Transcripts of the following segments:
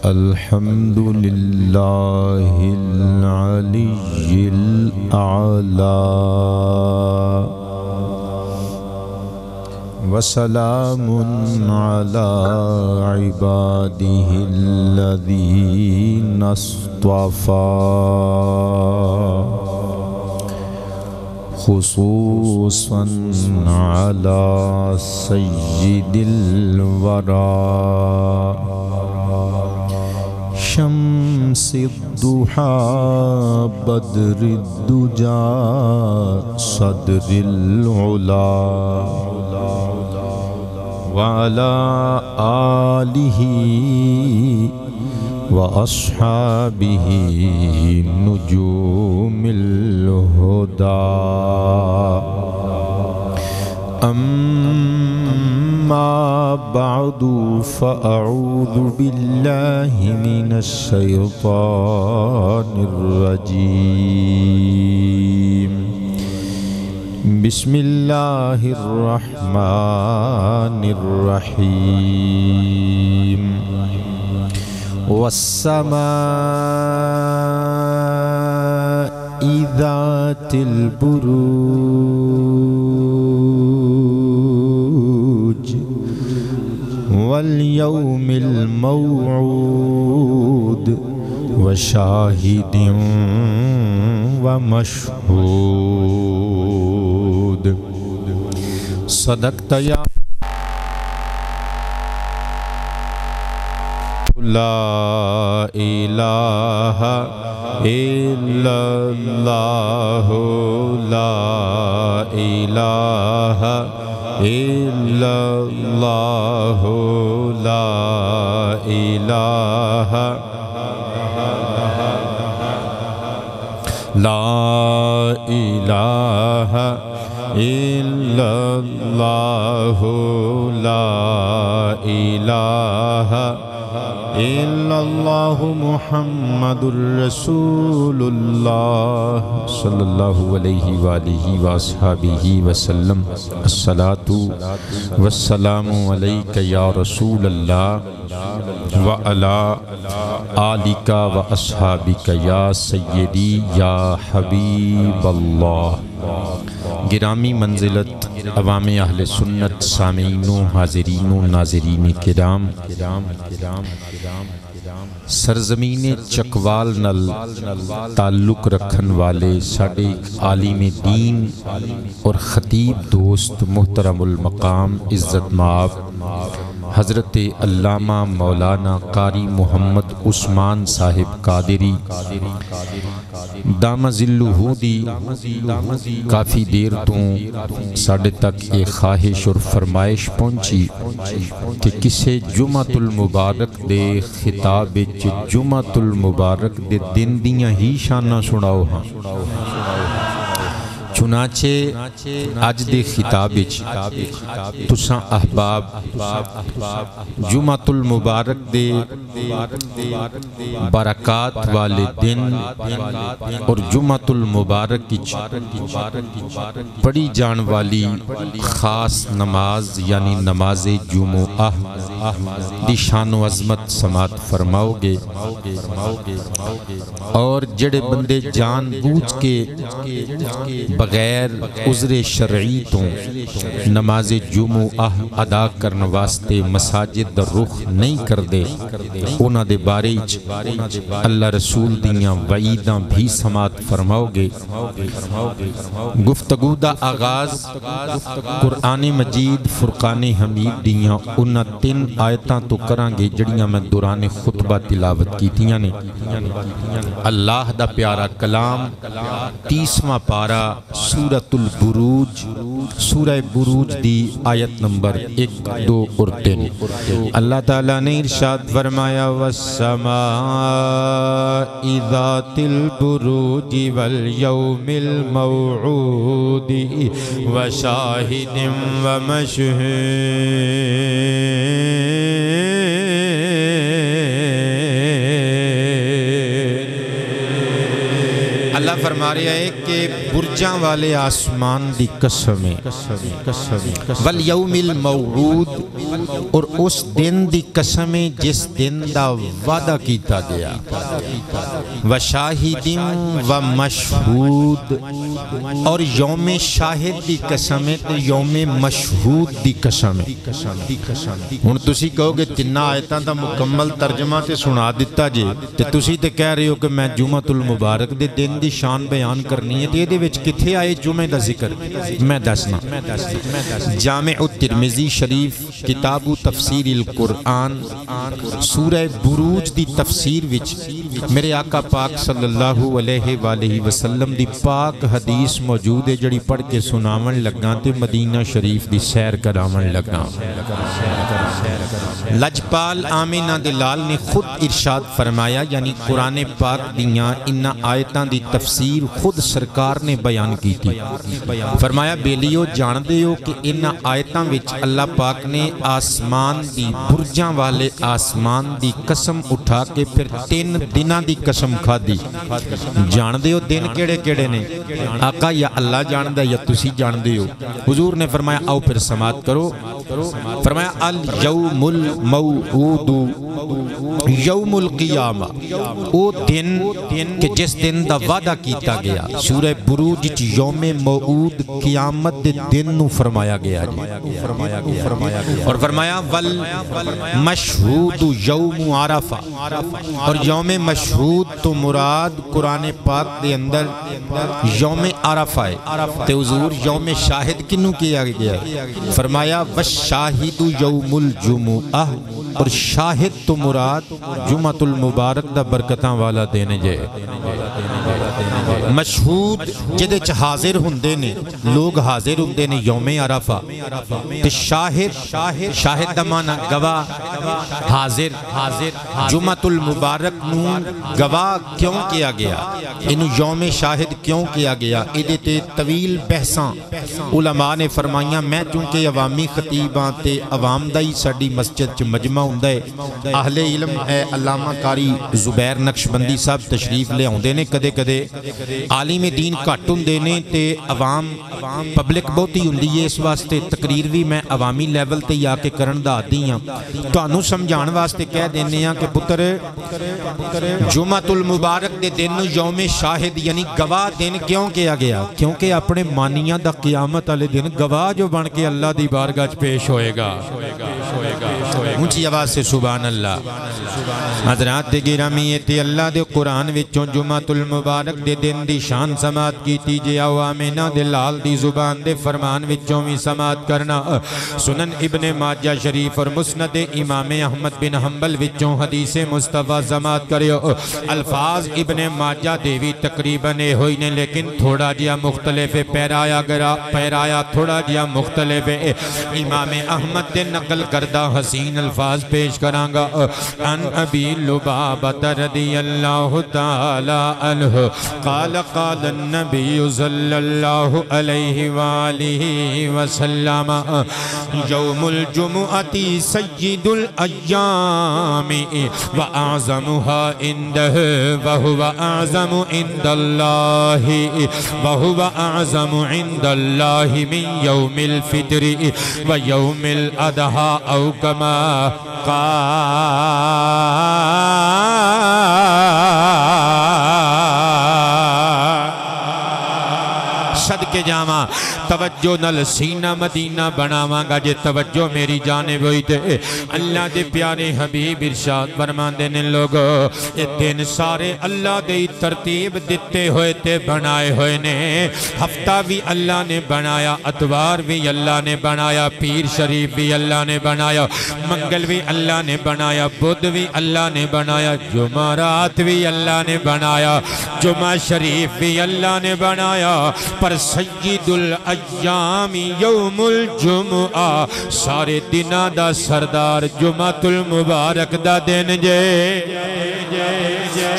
الحمد لله العلي الأعلى وسلام على عباده الذين اصطفى خصوصا على سيد الورى شمس الضحى بدر الدجى صدر العلا وعلى آله وأصحابه نجوم الهدى أما بعد فأعوذ بالله من الشيطان الرجيم بسم الله الرحمن الرحيم والسماء ذات البروج واليوم الموعود وشاهد ومشهود صدقت يا لا إله إلا الله لا إله إلا الله لا إله لا إله إلا الله لا إله إلا الله محمد رسول الله صلى الله عليه وآله وأصحابه وسلم الصلاة والسلام عليك يا رسول الله وعلى آلك وأصحابك يا سيدي يا حبيب الله گرامی منزلت عوام اہل سنت سامعین و حاضرین و ناظرین کرام سرزمین چکوال نل تعلق رکھن والے ساڑے عالم دین اور خطیب دوست محترم المقام عزت مآب حضرت علامہ مولانا قاری محمد عثمان صاحب قادری دامہ ذلہ دی کافی دیر تو ساڑھے تک ایک خواہش اور فرمائش پہنچی کہ کسے جمعۃ المبارک دے خطاب جمعۃ المبارک دے دن دیاں ہی شانہ سناؤ ہاں چنانچہ آج دے خطاب تساں احباب جمعۃ المبارک دے برکات والے دن اور جمعۃ المبارک پڑھی جان والی خاص نماز یعنی نماز جمعہ دی شان و عظمت سماعت فرماؤ گے اور جڑے بندے جان بوجھ کے بغیر عذر شرعی تو نماز جمعہ ادا کرنے واسطے مساجد در رخ نہیں کر دے اونا دے بارے اللہ رسول دیاں وعیداں بھی سماعت فرماؤ گے گفتگو دا آغاز قرآن مجید فرقان حمید دیاں انہاں 3 آیتاں تو کران گے جڑیاں میں دوران خطبہ تلاوت کی تیاں نے اللہ دا پیارا کلام 30واں پارہ سورۃ البروج سورہ بروج دی آیت نمبر 1 2 اور 3 اللہ تعالیٰ نے ارشاد فرمایا والسماء ذات البروج والیوم الموعود وشاہد ومشہود اللہ فرما رہا ہے کہ برجاں والے آسمان دی قسم والیوم الموعود، اور اس دن دی قسم جس دن دا وعدہ کیتا گیا، وشاہد و مشہود، اور یوم شاہد دی قسم تے یوم مشہود دی قسم۔ ہن تسی کہو گے تیناں آیتاں دا مکمل ترجمہ تے سنا دیتا جے تے تسی تے کہہ رہے ہو کہ میں جمعہ المبارک دے دن دی شان بیان کرنی ہے تے دے وچ کتھے آئے جمعہ دا ذکر؟ میں دسنا، جامع الترمذی شریف کتاب تفسیر القرآن سورہ بروج دی تفسیر وچ میرے آقا پاک صلی اللہ علیہ وآلہ وسلم دی پاک حدیث موجود ہے جڑی پڑھ کے سناون لگا تے مدینہ شریف دی سیر کراون لگا۔ لجپال آمینہ دلال نے خود ارشاد فرمایا، یعنی قرآن پاک دیاں انہاں آیتاں دی تفسیر خود سرکار نے بیان کی تھی۔ فرمایا بیلیو جان دے ہو کہ انہاں آیتاں وچ اللہ پاک نے آسمان دی برجاں والے آسمان دی قسم اٹھا کے پھر 3 دناں دی قسم کھا دی۔ جان دے ہو دن کیڑے کیڑے نے؟ آقا یا اللہ جان دے یا تسی جان دے ہو؟ حضور نے فرمایا آؤ پھر سماعت کرو۔ فرمایا الیوم الموعود یوم القیامہ، او دن کہ جس دن دا وعدہ کیتا گیا۔ سورہ بروج وچ یوم موعود قیامت دے دن نو فرمایا گیا جی، اور فرمایا والمشہود یوم عرفہ، اور یوم مشہود تو مراد قرآن پاک دے اندر یوم عرفہ ہے تے حضور یوم شاہد کنوں کیا گیا؟ فرمایا والشاہد یوم الجمعہ، اور شاہد تو مراد جمعہ المبارک دا برکتاں والا دن جے۔ مشہود جدے چ حاضر ہوندے نے لوگ، حاضر ہوندے نے یوم عرفہ، تے شاہد دا معنی گواہ، حاضر۔ جمعہ المبارک نو گواہ کیوں کیا گیا؟ انو یوم شاہد کیوں کیا گیا؟ ادھے تے طویل بحثاں علماء نے فرمائیاں۔ میں چونکہ عوامی خطیباں تے عوام دا ہی ساڈی مسجد چ مجمع ہوندا ہے، اہل علم ہے علامہ قاری زبیر نقشبندی صاحب تشریف لے آوندے نے، کدے کدے عالم دین گھٹ ہوندے نے تے عوام پبلک بہتی ہوندی ہے، اس واسطے تقریر بھی میں عوامی لیول تے آ کے کرن دا عادی ہاں۔ تانوں سمجھان واسطے کہہ دینے ہاں کہ پتر جمعہ المبارک دے دن یوم شاہد یعنی گواہ دن کیوں کیا گیا؟ کیونکہ اپنے مانیاں دا قیامت والے دن گواہ جو بن کے اللہ دی بارگاہ وچ پیش ہوئے گا۔ اونچی آواز سے سبحان اللہ۔ حضرات گرامی تے اللہ دے قرآن وچوں جمعہ المبارک دے دن دی شان سماعت کیتی جے آمینہ دلال دی زبان دے فرمان وچوں بھی سماعت کرنا۔ سنن ابن ماجہ شریف اور مسند امام احمد بن حنبل وچوں حدیث مصطفیٰ سماعت کریو۔ الفاظ ابن ماجہ دیوی تقریباً ہوئی نے، لیکن تھوڑا جیا مختلف پیرایا تھوڑا جیا مختلف امام احمد دے نقل کردہ حسین الفاظ پیش کرانگا۔ ان ابی لبابت رضی اللہ تعالی عنہ قال قال النبی صلی اللہ علیہ وآلہ وسلم یوم الجمعۃ سید الایام واعظمها عنده وهو اعظم عند الله وهو اعظم عند الله من يوم الفطر ويوم الاضحى او كما صدقے جاواں توجہ نل سینہ مدینہ بناواں گا جے توجہ میری جانب ہوئی تے اللہ دے پیارے حبیب ارشاد فرماندے نے لوگو اے دن سارے اللہ دے ترتیب دیتے ہوئے تے بنائے ہوئے نے۔ ہفتہ بھی اللہ نے بنایا، اتوار بھی اللہ نے بنایا، پیر شریف بھی اللہ نے بنایا، منگل بھی اللہ نے بنایا، بدھ بھی اللہ نے بنایا، جمعرات بھی اللہ نے بنایا، جمعہ شریف بھی اللہ نے بنایا، پر سید الایام یوم الجمعہ سارے دنہ دا سردار جمعہ المبارک دا دن جے،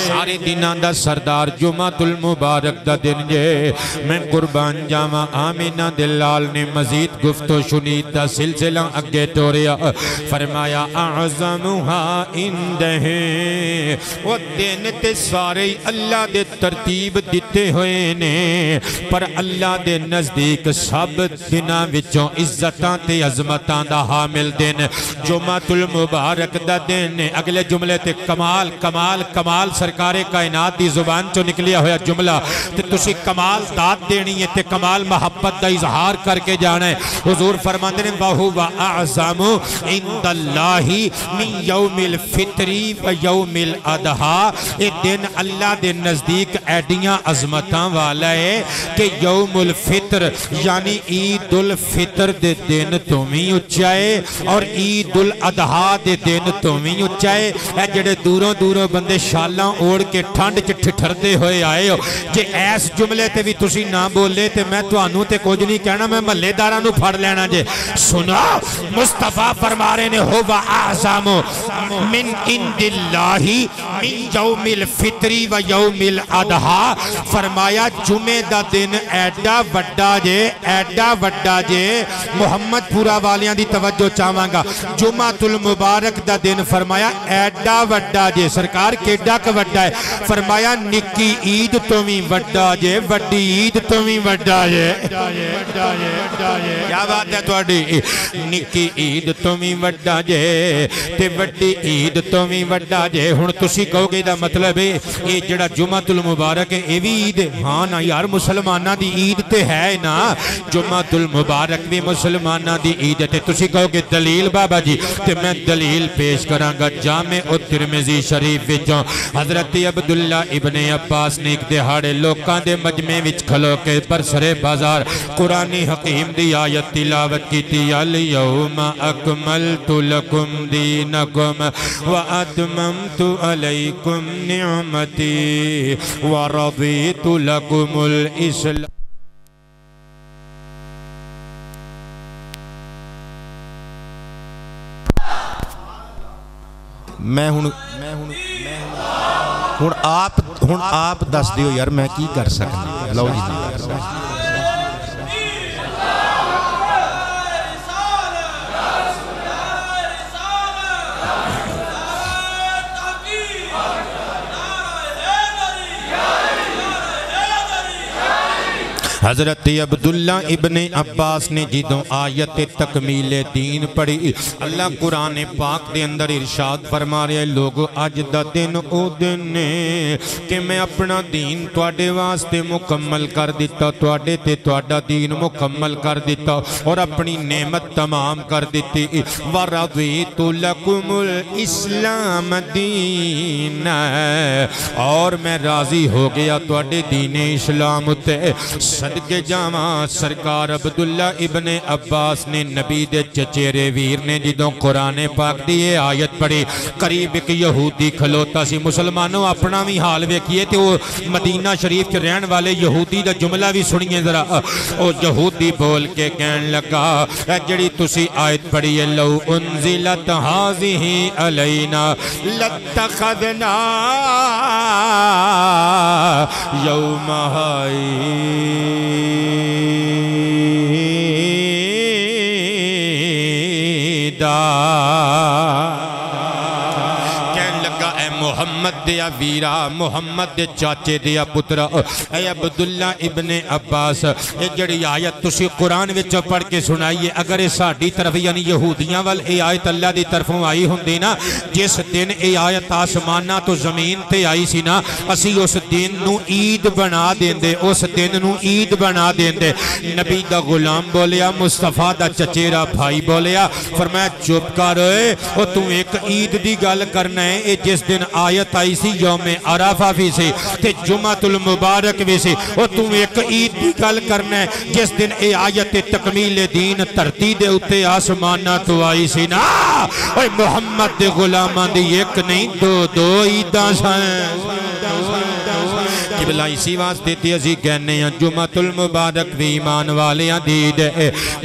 سارے دنہ دا سردار جمعہ المبارک دا دن جے۔ میں قربان جاواں آمینہ دلال نے مزید گفت و شنید دا سلسلہ اگے ٹوریا، فرمایا اعظمها عندہ وہ دن تے سارے اللہ دے ترتیب دیتے ہوئے نے پر اللہ دے نزدیک سب دناں وچوں عزتاں تے عظمتاں دا حامل دن جمعہ المبارک دا دن نے اگلے جملے تے کمال کمال کمال سرکار کائنات دی زبان چو نکلیا ہویا جملہ تے تسی کمال داد دینی ہے تے کمال محبت دا اظہار کر کے جانا ہے حضور فرماندے نے وَهُوَ أَعْظَمُ عِنْدَ اللَّهِ مِنْ يَوْمِ الْفِطْرِ وَيَوْمِ الْأَضْحَى یہ دن اللہ دے نزدیک ایڈیاں عظمتاں والا ہے کہ یوم الفطر یعنی عید الفطر دے دن تمہیں اچھائے اور عید الاضحیٰ دے دن تمہیں اچھائے اے جڑے دوروں دوروں بندے شالاں اوڑ کے ٹھنڈ ٹھٹھر دے ہوئے آئے ہو جے ایس جملے تے بھی تسی نہ بولے تے میں تو آنو تے کچھ نہیں کہنا میں محلے دارانو پھڑ لینا جے سنا مصطفیٰ فرما رہے نے ہوا اعظم من عند اللہ من یوم الفطر و یوم الاضحیٰ فرمایا جمعہ دا دن ایڈا وڈا جے محمد پورا والیاں دی توجہ چاہواں گا جمعہ المبارک دا دن فرمایا ایڈا وڈا جے سرکار کیڈا کا وڈا ہے فرمایا نکی عید تمہیں وڈا جے وڈی عید تمہیں وڈا جے کیا بات ہے توڑی نکی عید تمہیں وڈا جے تے وڈی عید تمہیں وڈا جے ہن تسی کہو گے دا مطلب ہے یہ جڑا جمعہ المبارک ہے یہ بھی عید ہے ہاں نا یار مسلمانہ دی عید تے ہے نا جمعہ المبارک بھی مسلمانہ دی عید ہے تے تسی کہو گے دلیل بابا جی تے میں دلیل پیش کروں گا جامع ترمذی شریف وچوں حضرت عبداللہ ابن عباس نے ایک دہاڑے لوکاں دے مجمع وچ کھلو کے برسر بازار قرآن حکیم دی آیت تلاوت کی تھی الیوم اکملت لکم دینکم واتممت علیکم نعمتی ورضیت لکم الاسلام میں ہن آپ دس دیو یار میں کی کر سکنا لو جی حضرت عبداللہ ابن عباس نے جدوں آیت تکمیل دین پڑھی اللہ قرآن پاک دے اندر ارشاد فرما رہے لوگو آج دا دن او دن کہ میں اپنا دین توڑے واسطے مکمل کر دیتا توڑے تے توڑا دین مکمل کر دیتا اور اپنی نعمت تمام کر دیتی وَرَضِيتُ لَكُمُ الْإِسْلَامَ دِينَ اور میں راضی ہو گیا توڑے دین اسلام تے صدقے جامع سرکار عبداللہ ابن عباس نے نبی دے چچیرے ویر نے جدوں قرآن پاک دیئے آیت پڑھی قریب ایک یہودی کھلوتا سی مسلمانوں اپنا بھی حال ویکھئے تھے وہ مدینہ شریف کے رہن والے یہودی دا جملہ بھی سنیے ذرا وہ یہودی بول کے کہن لگا جڑی تسی آیت پڑھئے لو انزلت حاضی علینا لتخذنا یوم ہائی کہنے لگا اے محمد دیا ویرا محمد دے چاچے دیا پترا اے عبداللہ ابن عباس اے جڑی آیت تسی قرآن وچ پڑھ کے سنائیے اگر اے ساڑی طرف یعنی یہودیاں وال اے آیت اللہ دی طرفوں آئی ہوں دینا جس دن اے آیت آسمانہ تو زمین تے آئی سی نا اسی اس دن نو عید بنا دیں دے اس دن نو عید بنا دیں دے نبی دا غلام بولیا مصطفیٰ دا چچیرا بھائی بولیا فرمایا چپ کر او تو ایک عید دی گل کرنا ہے اے جس دن آیت آئی سی یوم عرفہ بھی سی تے جمعہ المبارک بھی سی او تو ایک عید دی گل کرنا ہے جس دن اے آیت تکمیل دین ترتی دے اتے آسمانہ تو آئی سی نا اوہ محمد دے غلامان دی ایک نہیں دو عیداں سائیں قبلہ اسی واسطے تے اسی کہنے ہیں جمعۃ المبارک بھی ایمان والیاں دی دے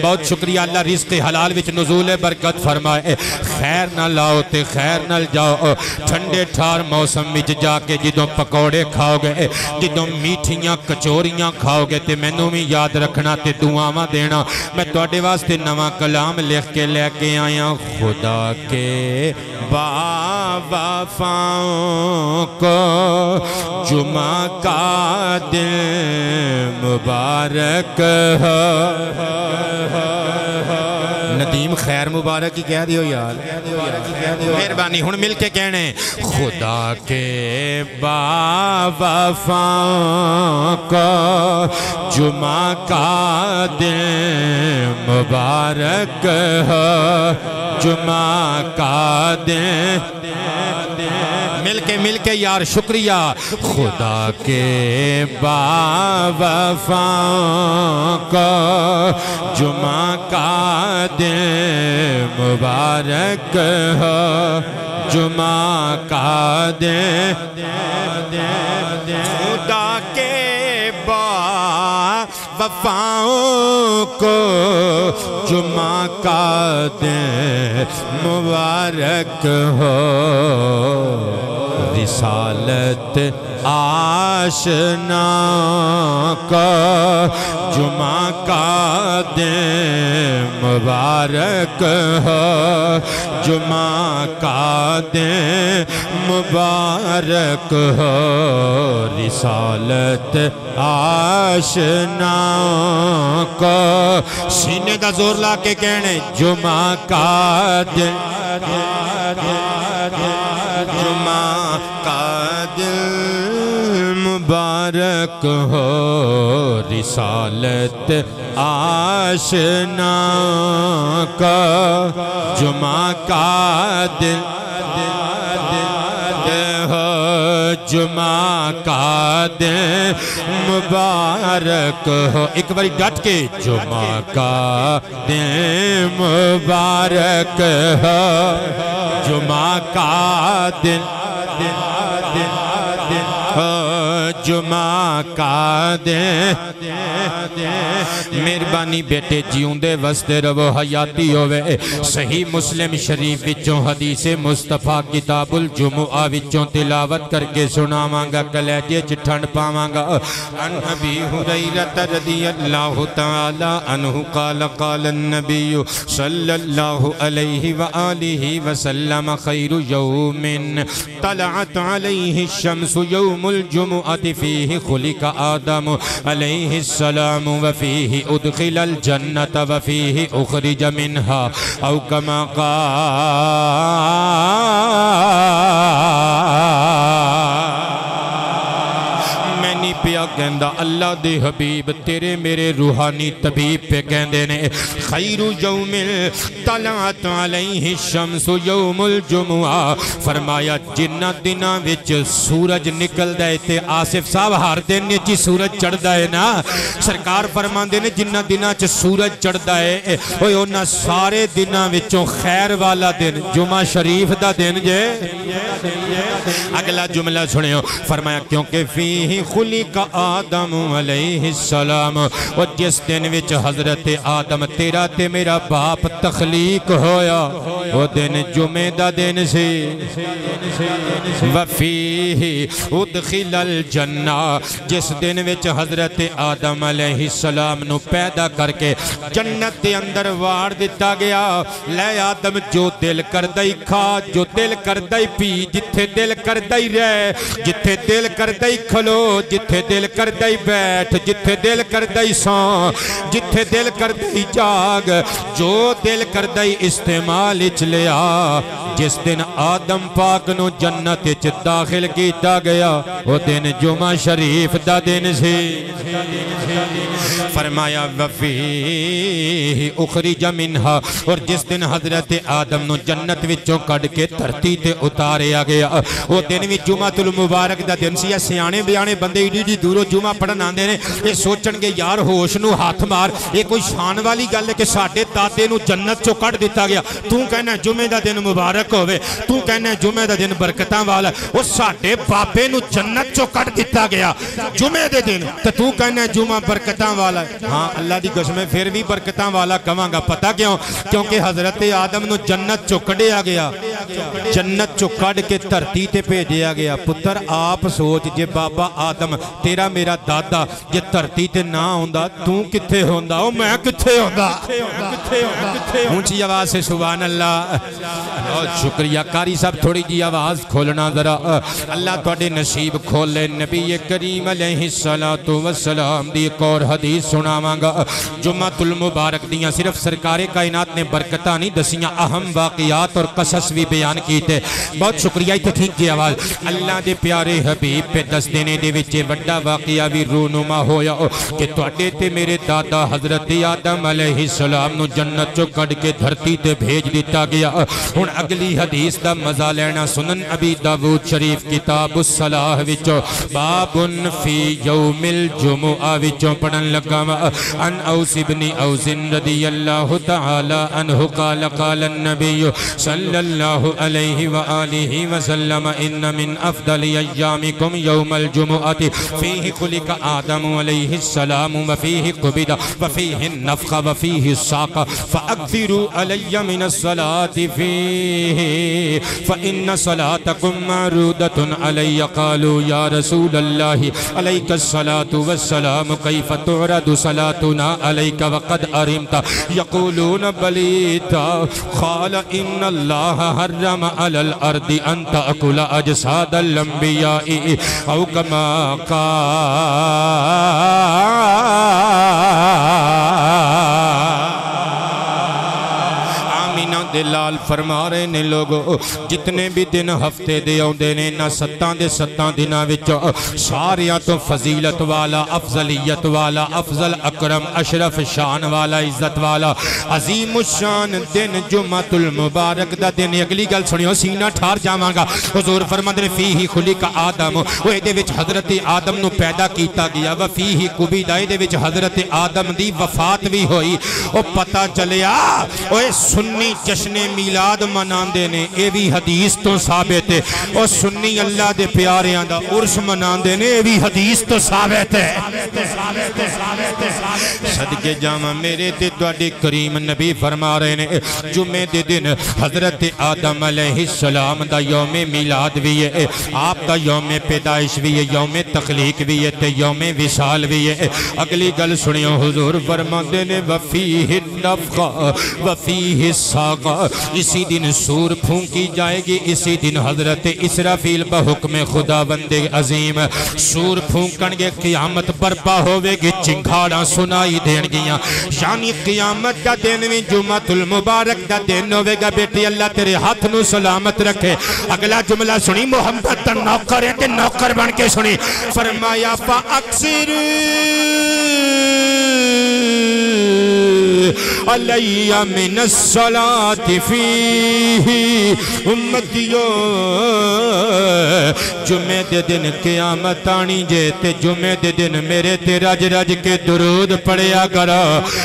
بہت شکریہ اللہ رزق حلال وچ نزول برکت فرمائے خیر نہ لاؤ تے خیر نہ جاؤ ٹھنڈے ٹھار موسم وچ جا کے جدوں پکوڑے کھاؤ گے جدوں میٹھیاں کچوریاں کھاؤ گے تے مینوں بھی یاد رکھنا تے دعاواں دینا میں تواڈے واسطے نواں کلام لکھ کے لے کے آیا خدا کے با وفاؤں کو جمعہ کا دن مبارک ہو ندیم خیر مبارک ہی کہہ دیو یار مہربانی ہن مل کے کہنے خدا کے با وفاؤں کو جمعہ کا دن مبارک ہو جمعہ کا دن مل کے یار شکریہ خدا کے با وفاؤں کو جمعہ کا دن مبارک ہو جمعہ کا دن خدا کے با وفاؤں کو جمعہ کا دن مبارک ہو رسالت آشنا کا جمعہ کا دن مبارک ہو جمعہ کا دن مبارک ہو رسالت آشنا کا سینے دا زور لا کے کہنے جمعہ کا دن جمعہ کا دن مبارک ہو رسالت آشنا کا جمعہ کا دن جمعہ کا دن مبارک ہو ایک باری ڈٹ کے جمعہ کا دن مبارک ہو جمعہ کا دن جمعہ کا دن مہربانی بیٹے جیوں دے وستے رو حیاتی ہوئے صحیح مسلم شریف وچوں حدیث مصطفیٰ کتاب الجمعہ وچوں تلاوت کر کے سناواں گا کلیجے چٹھنڈ پاواں گا عن ابی ہریرہ رضی اللہ تعالی عنہ قال قال النبی صلی اللہ علیہ وآلہ وسلم خیر یوم طلعت علیہ الشمس یوم الجمعہ فیہ خلق آدم علیہ السلام وفیہ ادخل الجنت وفیہ اخرج منہا او کما پیا کہندہ اللہ دے حبیب تیرے میرے روحانی طبیب پہ کہندے نے خیر یوم طلعت علیہ الشمس یوم الجمعہ فرمایا جنہ دنہ وچ سورج نکل دائے تے آصف صاحب ہر دن نیچی سورج چڑھ دائے نا سرکار فرمان دے نے جنہ دنہ چ سورج چڑھ دائے اوہ انہ سارے دنہ وچوں خیر والا دن جمعہ شریف دا دن جے اگلا جملہ سنے ہو فرمایا کیونکہ فیہ خلق آدم علیہ السلام اور جس دن وچ حضرت آدم تیرا تے میرا باپ تخلیق ہویا وہ دن جمعہ دا دن سی وفیہ ادخل الجنہ جس دن وچ حضرت آدم علیہ السلام نو پیدا کر کے جنت دے اندر وار دیتا گیا لے آدم جو دل کردائی کھا جو دل کردائی پی جتھے دل کردائی رہ جتھے دل کردائی کھلو جتھے دل کردائی بیٹھ جتھے دل کردائی سان جتھے دل کردائی جاگ جو دل کردائی استعمال اچ لیا جس دن آدم پاک نو جنت اچ داخل کیتا گیا وہ دن جمعہ شریف دا دن سی فرمایا وفیہ اخرج منہا اور جس دن حضرت آدم نو جنت وچوں کڑ کے دھرتی تے اتاریا گیا وہ دن بھی جمعہ المبارک دا دن سی سیانے بیانے بندے ایڈی جی دورو جدو جمعہ پڑھن آندے نے یہ سوچن گے یار ہوش نو ہاتھ مار یہ کوئی شان والی گل ہے کہ ساڈے دادے نو جنت چو کٹ دیتا گیا تو کہنا جمعے دا دن مبارک ہوئے تو کہنا جمعے دا دن برکتاں والا وہ ساڈے بابے نو جنت چو کٹ دیتا گیا جمعے دے دن تو کہنا جمعہ برکتاں والا ہاں اللہ دی قسم پھر بھی برکتاں والا کہاں گا پتہ کیوں کیونکہ حضرت آدم نو جنت چو کڈیا گیا جنت چو کڈ کے دھرتی تے بھیجیا گیا پتر آپ سوچ جے بابا آدم تیرا میرا دادا جے دھرتی تے نہ ہوندا تو کتھے ہوندا او میں کتھے ہوندا اونچی آواز سے سبحان اللہ اور شکریہ کاری صاحب تھوڑی جی آواز کھولنا ذرا اللہ تواڈے نصیب کھولے نبی کریم علیہ السلام دی ایک اور حدیث سناواں گا جمعۃ المبارک دیاں صرف سرکار کائنات نے برکتاں نہیں دسیاں اہم واقعات اور قصص بھی بیان کیتے بہت شکریہ تے ٹھیک کی آواز اللہ دے پیارے حبیب پہ دس دینے دے وچ وڈا واقعہ بھی رونما ہویا کہ تواڈے تے میرے دادا حضرت آدم علیہ السلام نو جنت چو کڈ کے دھرتی تے بھیج دیتا گیا ہن اگلی حدیث دا مزہ لینا سنن ابی داؤد شریف کتاب الصلاح وچوں باب فی یوم الجمعہ وچوں پڑھن لگا ان اوس ابن اوس رضی اللہ تعالی عنہ قال قال النبی صلی اللہ علیہ وآلہ وسلم ان من افضل ایامکم یوم الجمعہ فیہ خلق آدم علیہ السلام وفیہ قبض وفیہ النفخ وفیہ الساق فاکثروا علی من الصلاة فیہ فإن صلاتکم معروضۃ علی قالوا یا رسول اللہ علیک الصلاة والسلام کیف تعرض صلاتنا علیک وقد ارمت یقولون بلیتا قال ان اللہ حرم علی الارض ان تأکل اجساد الانبیاء او کما دلال فرما رہے نے لوگو جتنے بھی دن ہفتے دے آؤندے نے نہ ستاں دے ستاں دناں وچوں ساریاں تو فضیلت والا افضلیت والا افضل اکرم اشرف شان والا عزت والا عظیم الشان دن جمعۃ المبارک دا دن اگلی گل سنیو سینہ ٹھار جاواں گا حضور فرماندے نے فیہ خلق آدم او دے وچ حضرت آدم نو پیدا کیتا گیا و فیہ قبض دے وچ حضرت آدم دی وفات بھی ہوئی او پتہ چلیا اوے سنی جشن میلاد مناندے نے اے بھی حدیث تو ثابت ہے اور سنی اللہ دے پیاریاں دا عرس مناندے نے اے بھی حدیث تو ثابت ہے صدقے جاواں میرے تے تواڈے کریم نبی فرما رہے نے جمعے دے دن حضرت آدم علیہ السلام دا یوم میلاد بھی ہے آپ دا یوم پیدائش بھی ہے یوم تخلیق بھی ہے تے یوم وصال بھی ہے اگلی گل سنیو حضور فرماندے نے وفیہ النفخ وفیہ الساق اسی دن سور پھونکی جائے گی اسی دن حضرت اسرافیل بحکم خدا بندے عظیم سور پھونکن گے قیامت برپا ہوئے گی چنگھاڑاں سنائی دین گیاں یعنی قیامت کا دن بھی جمعۃ المبارک کا دن ہوئے گا بیٹی اللہ تیرے ہاتھ نو سلامت رکھے اگلا جملہ سنی محمد تا نوکر ہے تے نوکر بن کے سنی فرمایا فاکثر علی من الصلاة فیہ امتیو جمعے دے دن قیامت آنی جے تے جمعے دے دن میرے تے رج رج کے درود پڑیا کرا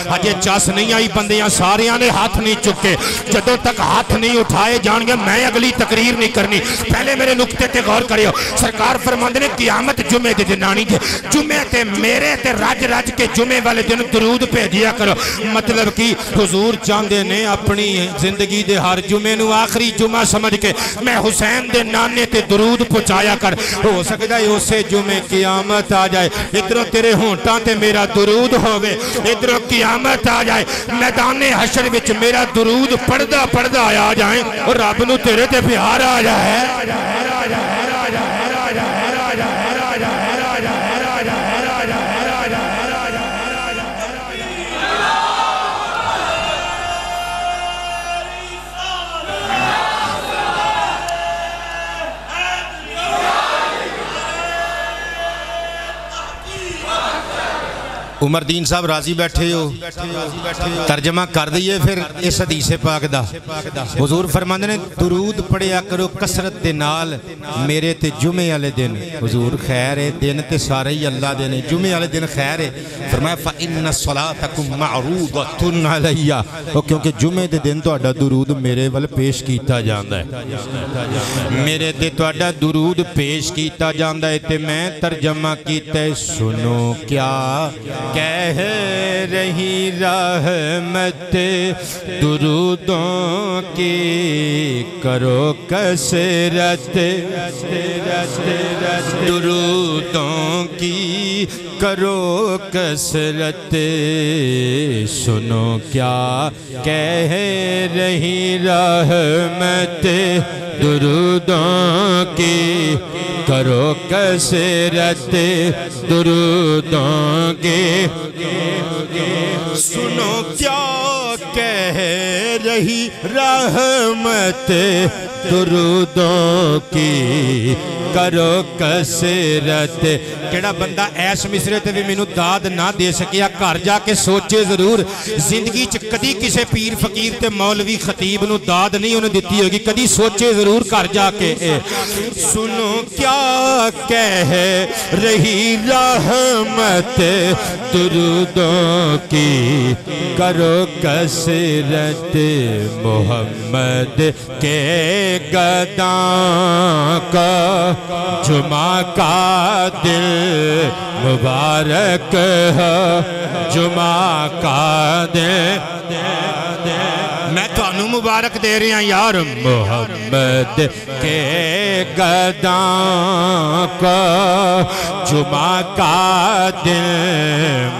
اجے چاس نہیں آئی بندیاں ساریاں نے ہاتھ نہیں چکے جدوں تک ہاتھ نہیں اٹھائے جان گے میں اگلی تقریر نہیں کرنی پہلے میرے نکتے تے غور کریو سرکار فرماندے نے قیامت جمعے دے دن آنی جے جمعے تے میرے تے رج رج کے جمعے والے دن درود بھیجیا کرو مطلب کی حضور چاندے نے اپنی زندگی دے ہر جمعے نو آخری جمعہ سمجھ کے میں حسین دے نانے تے درود پہنچایا کر ہو سکتا ہے اسے جمعے قیامت آ جائے ادھروں تیرے ہونٹاں تے میرا درود ہوگے ادھروں قیامت آ جائے میدان حشر وچ میرا درود پڑھدا پڑھدا آ جائیں اور رب نو تیرے تے پیار آ جائے عمر دین صاحب راضی بیٹھے ہو؟ ترجمہ کر دئیے پھر اس حدیث پاک دا۔ حضور فرماندے نے درود پڑھیا کرو کثرت دے نال میرے تے جمعے والے دن۔ حضور خیر ہے، دن تے سارے ہی اللہ دے نے، جمعے والے دن خیر ہے۔ فرمایا فَإِنَّ صَلَاتَكُمْ مَعْرُوضَةٌ عَلَيَّ، کیونکہ جمعے دے دن تہاڈا درود میرے ول پیش کیتا جاندا ہے، میرے تے تہاڈا درود پیش کیتا جاندا ہے۔ تے میں ترجمہ کیتا ہے، سنو کیا کہہ رہی رحمت درودوں کی، کرو کثرت درودوں کی، کرو کثرت۔ سنو کیا کہہ رہی رحمت درودوں کی، کرو کثرت درودوں کی۔ سنو کیا کہہ رہی رحمت درودوں کی، کرو کثرت۔ کیڑا بندہ ایس مصرے تے بھی مینوں داد نہ دے سکیا، گھر جا کے سوچے ضرور زندگی چ کدی کسے پیر فقیر تے مولوی خطیب نو داد نہیں انہیں دیتی ہوگی، کدی سوچے ضرور گھر جا کے۔ سنو کیا کہہ رہی رحمت درودوں کی، کرو کثرت۔ محمد کے گداں کا جمعہ کا دل مبارک ہے، جمعہ کا دل میں تو انو مبارک دے رہے ہیں یار۔ محمد کے گداں کا جمعہ کا دل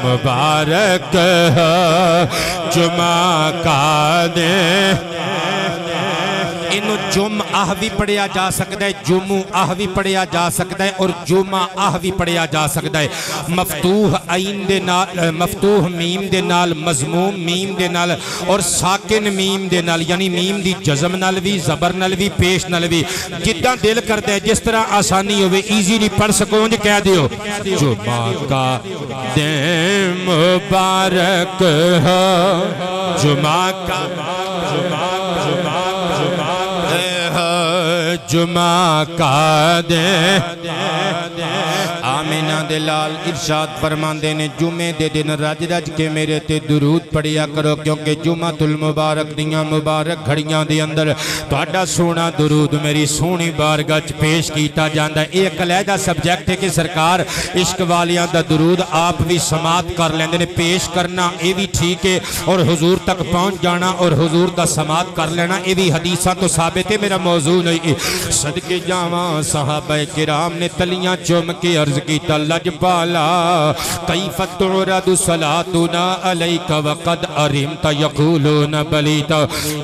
مبارک ہے، جمعہ کا دل۔ انو جمعہ بھی پڑھیا جا سکتا ہے، جمعہ بھی پڑھیا جا سکتا ہے، اور جمعہ بھی پڑھیا جا سکتا ہے۔ مفتوح عین دے نال، مفتوح میم دے نال، مضموم میم دے نال، اور ساکن میم دے نال، یعنی میم دی جزم نال بھی، زبر نال بھی، پیش نال بھی، جدہ دل کرتا ہے جس طرح آسانی ہوئے ایزیلی پڑھ سکو جو کہہ دیو۔ جمعہ کا دن مبارک ہے، جمعہ کا جمعہ کا دن۔ آمینہ دلال ارشاد فرماندے نے جمعے دے دن رج رج کے میرے تے درود پڑھیا کرو، کیونکہ جمعہ المبارک دیاں مبارک گھڑیاں دے اندر تہاڈا سونا درود میری سونی بارگاہ چ پیش کیتا جاندا ہے۔ ایک علیحدہ سبجیکٹ ہے کہ سرکار عشق والیاں دا درود آپ بھی سماعت کر لیندے نے، پیش کرنا اے بھی ٹھیک ہے، اور حضور تک پہنچ جانا اور حضور دا سماعت کر لینا اے بھی حدیثاں تو ثابت ہے، میرا موضوع نہیں۔ صدقے جاواں صحابہ کرام نے تلیاں چوم کے عرض کیتا، لجپالا کیف تعرض صلاتنا علیک وقد ارمت یقولون بلیتا۔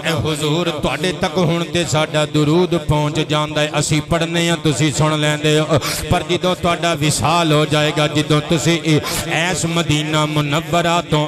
اے حضور تواڈے تک ہن تے ساڈا درود پہنچ جاندا ہے، اسی پڑھنے ہاں تسی سن لیندے ہو، پر جدوں تواڈا وصال ہو جائے گا، جدوں تسی ایس مدینہ منورہ تو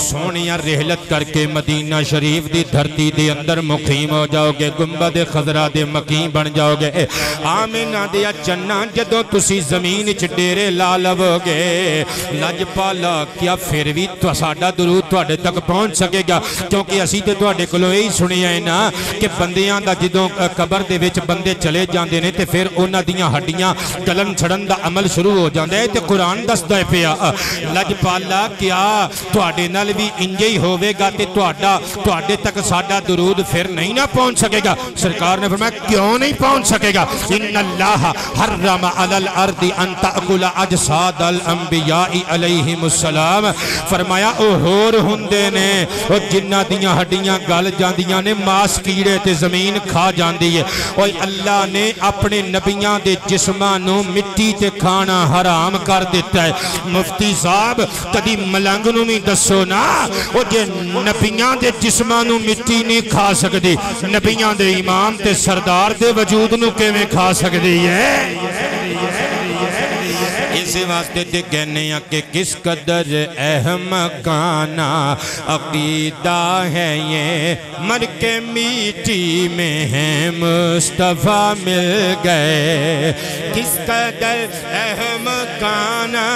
سونیاں رحلت کر کے مدینہ شریف دی دھرتی دے اندر مقیم ہو جاؤ گے، گنبد خضرا دے مقیم بن جاؤ گے۔ آمینہ دیا چنہ جدوں تسی زمین چ ڈیرے لا لو گے، لجپالا کیا پھر بھی ساڈا درود تواڈے تک پہنچ سکے گا؟ کیونکہ اسی تے تواڈے کولوں یہی سنیا ہے نا کہ بندیاں دا جدوں قبر دے وچ بندے چلے جاندے نے تے پھر انہاں دیاں ہڈیاں گلن چھڑن دا عمل شروع ہو جاندا ہے، تے قرآن دسدا ہے پیا لجپالا کیا تواڈے نال بھی انج ہی ہوے گا تے تواڈے تک ساڈا درود پھر نہیں نہ پہنچ سکے گا؟ سرکار نے فرمایا کیوں نہیں پہنچ سکے گا؟ ان اللہ حرم علی الارض ان تأکل اجساد الانبیاء علیہم السلام۔ فرمایا او ہور ہندے نے او جنہ دیاں ہڈیاں گل جاندیاں نے، ماس کیڑے تے زمین کھا جاندی ہے۔ اور اللہ نے اپنے نبیاں دے جسمانوں مٹی تے کھانا حرام کر دیتا ہے۔ مفتی صاحب کدی ملنگ نو بھی دسو نا، او جے نبیاں دے جسمانوں مٹی نہیں کھا سکدی، نبیاں دے امام تے سردار دے وجود نو کیویں کھا سکدی ہے؟ اس ایسے واسطے تے کہنے ہیں کہ کس قدر احمقانہ عقیدہ ہے یہ، مر کے میٹھی میں ہیں مصطفیٰ مل گئے، کس قدر احمقانہ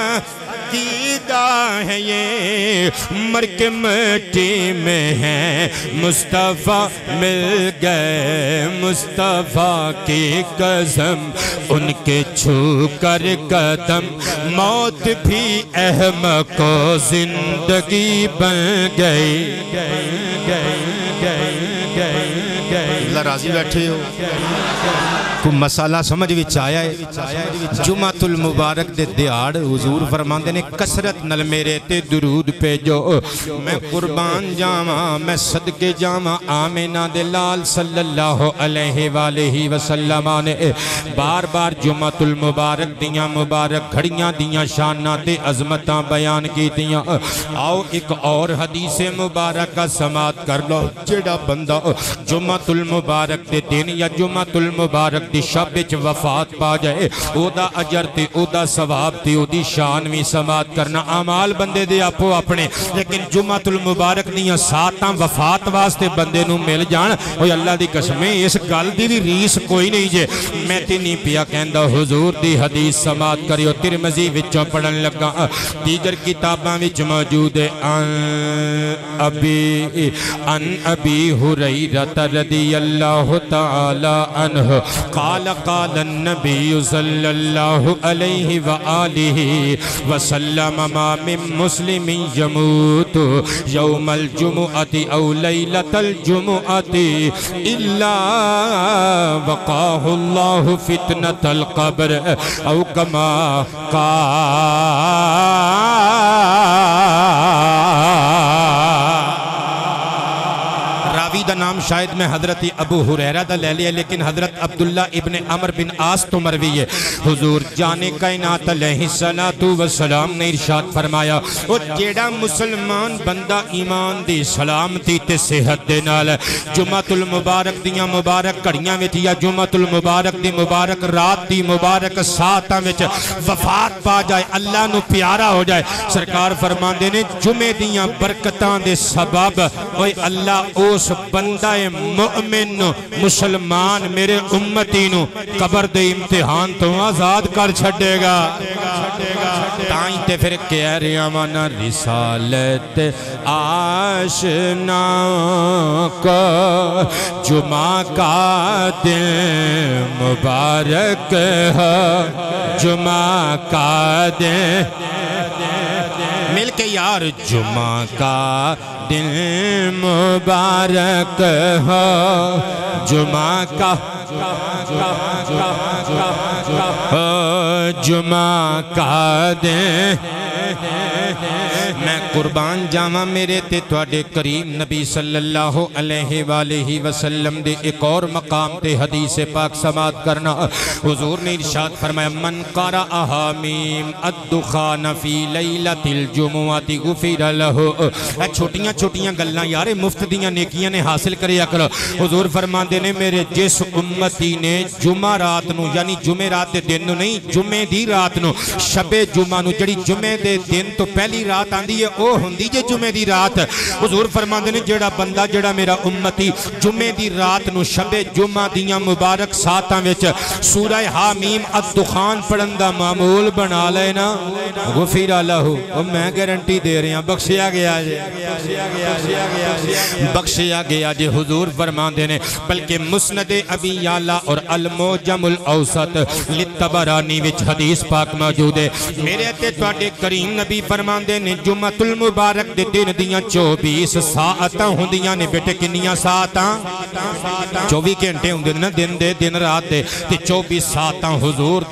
عقیدہ ہے یہ، مر کے مٹی میں ہیں مصطفیٰ مل گئے، مصطفیٰ کی قسم ان کے چھو کر قدم، موت بھی احمق و زندگی بن گئی۔ اللہ راضی بیٹھے ہو، کوئی مسئلہ سمجھ وچ آیا ہے؟ جمعۃ المبارک دے دیہاڑ حضور فرماندے نے کثرت نال میرے تے درود بھیجو، میں قربان جاواں، میں صدقے جاواں آمینہ دے لال صلی اللہ علیہ وآلہ وسلم نے بار بار جمعۃ المبارک دیاں مبارک گھڑیاں دیاں شاناں تے عظمتاں بیان کیتیاں۔ آؤ ایک اور حدیث مبارکہ سماعت کر لو، جڑا بندہ جمعۃ المبارک دے دن یا جمعۃ المبارک دی شب وچ وفات پا جائے، او دا اجر تے او دا ثواب تے او دی شان وی سماعت کرنا اعمال بندے دے آپو اپنے، لیکن جمعۃ المبارک دیاں ساتاں وفات واسطے بندے نو مل جان، اوہ اللہ دی قسمیں اس گل دی بھی ریس کوئی نہیں جے۔ میں تے نہیں پیا کہندا حضور دی حدیث سماعت کریو، ترمذی وچوں پڑھن لگا، دیگر کتاباں وچ موجود ہے۔ ان ابی ہریرہ رضی اللہ تعالی عنہ قال قال النبی صلی اللہ علیہ وآلہ وسلم ما من مسلم يموت یوم الجمعۃ او لیلۃ الجمعۃ الا وقاه اللہ فتنة القبر او کما راوی دا نام شاید میں حضرت ابو ہریرہ دا لے لیا، لیکن حضرت عبداللہ ابن عمر بن عاص تو مروی ہے۔ حضور جانے کائنات علیہ السلام نے ارشاد فرمایا، او جیڑا مسلمان بندہ ایمان دی سلامتی تے صحت دے نال جمعۃ المبارک دیاں مبارک گھڑیاں وچ یا جمعۃ المبارک دی مبارک رات دی مبارک ساعتاں وچ وفات پا جائے، اللہ نو پیارا ہو جائے، سرکار فرماندے نے جمعے دیاں برکتاں دے سبب اوے اللہ اس بندہ مؤمن مسلمان میرے امتی نو قبر دے امتحان تو آزاد کر چھڑے گا۔ تائیں تے پھر کہہ رہا مانا رسالت آشنا کو جمعہ کا دن مبارک ہے، جمعہ کا دن مل کے یار، جمعہ کا دن مبارک ہو، جمعہ کا جمعہ کا دن میں قربان جاواں میرے تے تواڈے کریم نبی صلی اللہ علیہ وآلہ وسلم دے ایک اور مقام تے حدیث پاک سماعت کرنا۔ حضور نے ارشاد فرمایا من قرأ حامیم الدخان فی لیلۃ الجمعۃ غفر لہ۔ اے چھوٹیاں چھوٹیاں گلاں یار مفت دیاں نیکیاں نے حاصل کریا کرو۔ حضور فرماندے نے میرے جس امتی نے جمعہ رات نو یعنی جمعرات دے دن نو نہیں جمعے دی رات نو شب جمعہ نو جڑی جمعے دے دن تو پہلی رات آندی ہے او ہوندی جے جمعے دی رات، حضور فرماندے نے جڑا بندہ جڑا میرا امتی جمعے دی رات نو شب جمعہ دیاں مبارک ساتاں وچ سورہ حامیم الدخان پڑھن دا معمول بنا لے نا غفر لہ، او میں گارنٹی دے رہا بخشیا گیا جے، بخشیا گیا جے۔ حضور فرماندے نے بلکہ مسند ابی یعلا اور المعجم الاوسط للطبرانی وچ حدیث پاک موجود ہے۔ میرے تے تواڈے کریم نبی فرماندے نے جمعۃ المبارک دے دن دیاں 24 ساعتاں ہوندیاں نے بیٹے، کنیاں ساعتاں 24 گھنٹے ہوندے نا دن دے دن رات دے تے 24 ساعتاں حضور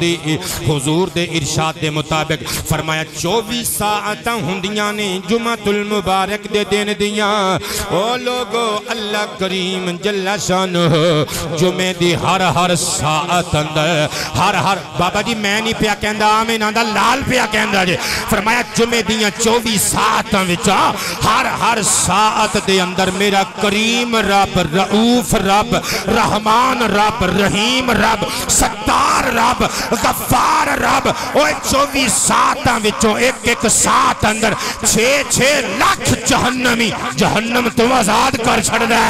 دے ارشاد دے مطابق فرمایا 24 ساعتاں ہوندیاں نے جمعۃ المبارک دے دن دیاں۔ او لوگو اللہ کریم جل شانہ جمعے دی ہر ساعت اندر ہر بابا جی میں نہیں پیا کہندا آمین آندا لال پیا کہندا جے، فرمایا جمعے دیاں 24 ساعتاں وچا ہر ساعت دے اندر میرا کریم رب، رؤوف رب، رحمان رب، رحیم رب، ستار رب، غفار رب، اوہ 24 ساعتاں وچوں ایک ساعت اندر 6 لاکھ جہنمی جہنم تو آزاد کر چھڑ دے۔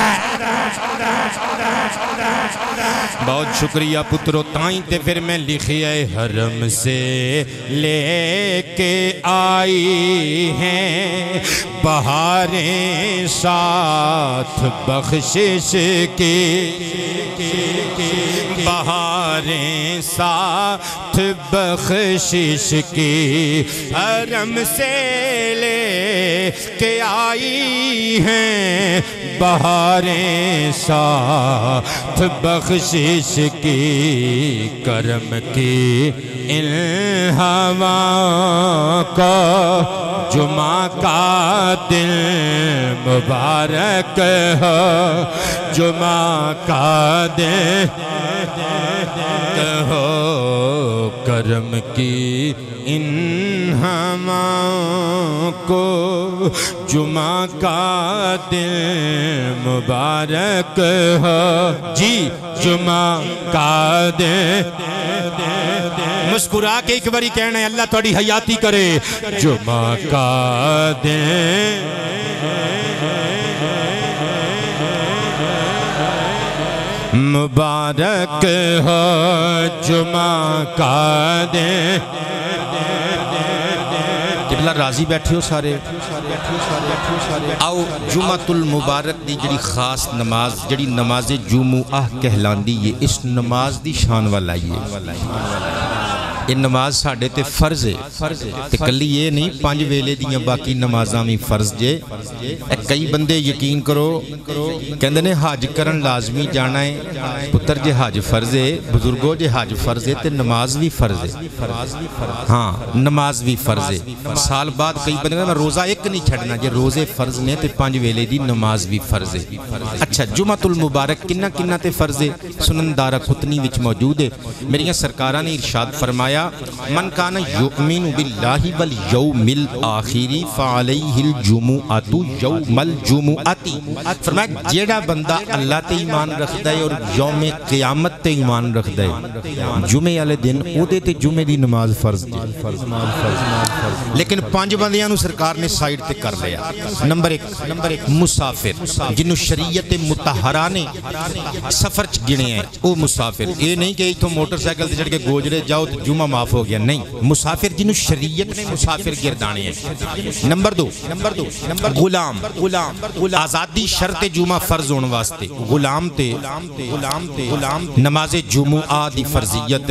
بہت شکریہ پترو، تائیں تے پھر میں لکھی ہے حرم سے لے کے آئی ہیں بہاریں ساتھ بخشش کی، بہاریں ساتھ بخشش کی، حرم سے لے کے آئی ہیں بہاریں ساتھ بخشش کی، کرم کی ان ہوا کا جمعہ کا دن مبارک ہے، جمعہ کا دن ہو، کرم کی ان ہوا کو جمعہ کا دن مبارک ہے، جی جمعہ کا دن، مسکرا کے ایک باری کہنا ہے اللہ تھوڑی حیاتی کرے، جمعہ کا دن مبارک ہو، جمعہ کا دن۔ قبلہ راضی بیٹھے ہو سارے؟ آؤ جمعۃ المبارک دی جڑی خاص نماز، جڑی نماز جمعہ کہلاندی ہے، اس نماز دی شان والا یہ یہ نماز ساڑھے تے فرض ہے، تے کلی یہ نہیں 5 ویلے دیاں باقی نمازاں بھی فرض جے۔ کئی بندے یقین کرو کہندے نے حج کرن لازمی جانا ہے، پتر جے حج فرض ہے، بزرگوں جے حج فرض ہے تے نماز بھی فرض ہے، ہاں نماز بھی فرض ہے۔ سال بعد کئی بندے کہندے روزہ ایک نہیں چھڑنا، جے روزے فرض نے تے 5 ویلے دی نماز بھی فرض ہے۔ اچھا جمعۃ المبارک کنہ تے فرض ہے؟ سنن دارقطنی وچ موجود ہے، میریاں سرکاراں نے ارشاد فرمایا من کان یؤمن باللہ والیوم الآخر فعلیہ الجمعۃ یوم الجمعۃ، فرمایا جیڑا بندہ اللہ تے ایمان رکھدا ہے اور یوم قیامت تے ایمان رکھدا ہے، جمعے والے دن او دے تے جمعے دی نماز فرض ہے۔ لیکن 5 بندیاں نو سرکار نے سائیڈ تے کر لیا۔ نمبر ایک مسافر، جنہوں شریعت مطہرہ نے سفر چ گنے ہیں، او مسافر، یہ نہیں کہ ایتھوں موٹر سائیکل تے چڑھ کے گوجرے جاؤ تو جمعہ معاف ہو گیا، نہیں، مسافر جنہوں شریعت نے مسافر گردانے ہیں۔ نمبر 2 غلام، آزادی شرط جمعہ فرض ہونے واسطے غلام تے نماز جمعہ دی فرضیت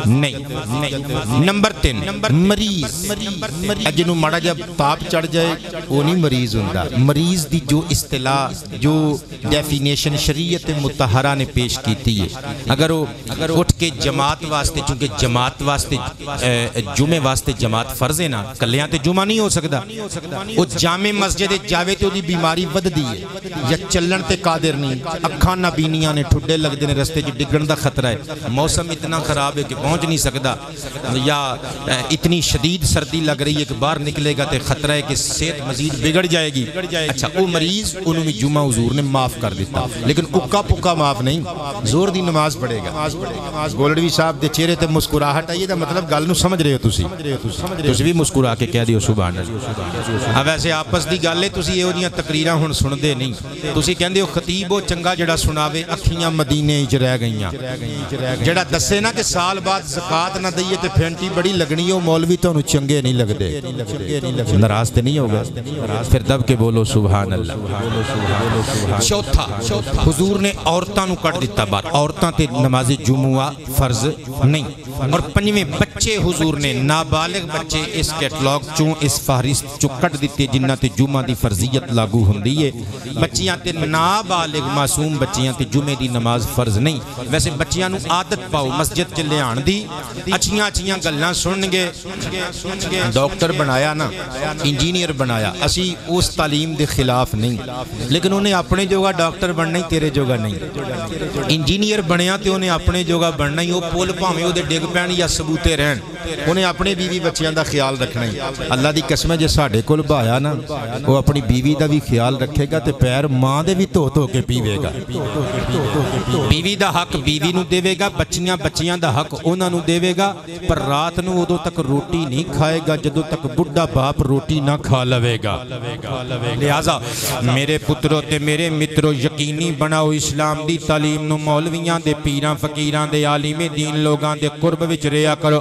نہیں۔ نمبر 3 مریض، جنہوں مڑا جب تاپ چڑھ جائے وہ نہیں مریض ہوندہ، مریض دی جو اصطلاح جو ڈیفینیشن شریعت مطہرہ نے پیش کیتی ہے، اگر وہ اٹھ کے جماعت واسطے، چونکہ جماعت واسطے جمعے واسطے جماعت فرض ہے نا، کلیاں تے جمعہ نہیں ہو سکتا، وہ جامع مسجد جاوے تو دی بیماری ود دی ہے یا چلن تے قادر نہیں، اکھاں نہ بینیاں نے ٹھڈے لگ دینے، رستے جو ڈگن دا خطرہ ہے، موسم اتنا خراب ہے کہ پہنچ نہیں سکتا، یا اتنی شدید سردی لگ رہی ہے کہ باہر نکلے گا تے خطرہ ہے کہ صحت مزید بگڑ جائے گی۔ اچھا وہ مریض انہوں نے جمعہ حضور نے معاف کر دیتا، لیکن اکا پکا معاف نہیں، زور دی نماز پڑھے گا۔ گولڈوی صاحب دے چہرے تے مسکراہٹ آئیے دا مطلب گل نو سمجھ رہے ہو تسی بھی مسکرا کے کہہ دیو سبحان اللہ۔ اب ایسے آپس دی گل ہے، تسی یہ دیاں تقریراں ہن سن دے نہیں، تسی کہندے ہو خطیب وہ چنگا جڑا سناوے اکھیاں مدینے وچ رہ گئیاں، جڑا دسے نا کہ سال بعد زکات نہ دئیے تے پھینٹی بڑی لگنی ہے، مولوی تانوں چنگے نہیں لگدے، ناراض تے نہیں ہوگا، پھر دب کے بولو سبحان اللہ۔ چوتھا حضور نے عورتاں نو کٹ دیتا بات، عورتاں تے نماز جمعہ فرض نہیں۔ اور 5ویں بچے حضور نے نابالغ بچے اس کیٹلاگ چوں اس فہرست چوں کٹ دیتے جنہ تے جمعہ دی فرضیت لاگو ہوندی ہے۔ بچیاں تے نابالغ معصوم بچیاں تے جمعے دی نماز فرض نہیں۔ ویسے بچیاں نو عادت پاؤ مسجد چ لے آن دی، اچھیاں گلاں سن گے، ڈاکٹر بنایا نا، انجینئر بنایا، اسی اس تعلیم دے خلاف نہیں، لیکن انہیں اپنے جوگا ڈاکٹر بننا ہی تیرے جوگا نہیں۔ انجینئر بنیا تے انہیں اپنے جوگا بننا ہی، وہ پول پاویں وہ دے ڈگ پین یا ثبوتے رہن، انہیں اپنے بیوی بچیاں دا خیال رکھنا ہی اللہ دی قسم ہے جے ساڈے کول بھایا نا وہ اپنی بیوی دا بھی خیال رکھے گا تے پیر ماں دے بھی دھو کے پیوے گا بیوی دا حق بیوی نو دے گا بچیاں دا حق انہاں نو دے گا پر رات نو ادو تک روٹی نہیں کھائے گا جدو تک بڑھا باپ روٹی نہ کھا لوے گا لہذا میرے پتروں تے میرے متروں یقینی بناؤ اسلام دی تعلیم نو مولویاں دے پیراں فقیراں دے عالم دین لوگاں دے قرب وچ ریا کرو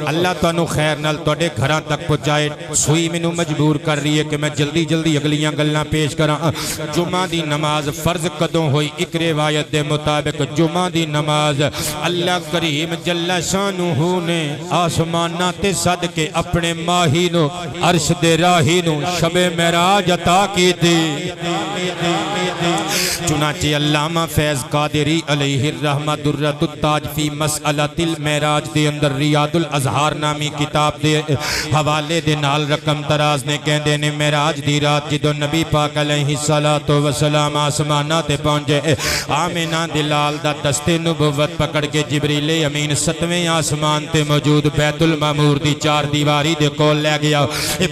اللہ تانوں خیر نال تواڈے گھراں تک پہنچائے سوئی مینوں مجبور کر رہی ہے کہ میں جلدی جلدی اگلیاں گلاں پیش کراں جمعہ دی نماز فرض کدوں ہوئی ایک روایت دے مطابق جمعہ دی نماز اللہ کریم جل شانہ نے آسماناں تے صد کے اپنے ماہی نو عرش دے راہی نو شب معراج عطا کی تھی چنانچہ علامہ فیض قادری علیہ الرحمہ درۃ التاج فی مسئلۃ المعراج دے اندر ریاض الازہار نامی کتاب دے حوالے دے نال رقم تراز نے کہندے نے معراج دی رات جدو نبی پاک علیہ السلام آسمانہ تے پہنچے آمینہ دلال دا دست نبوت پکڑ کے جبریل امین 7ویں آسمان تے موجود بیت المعمور دی چار دیواری دے کول لے گیا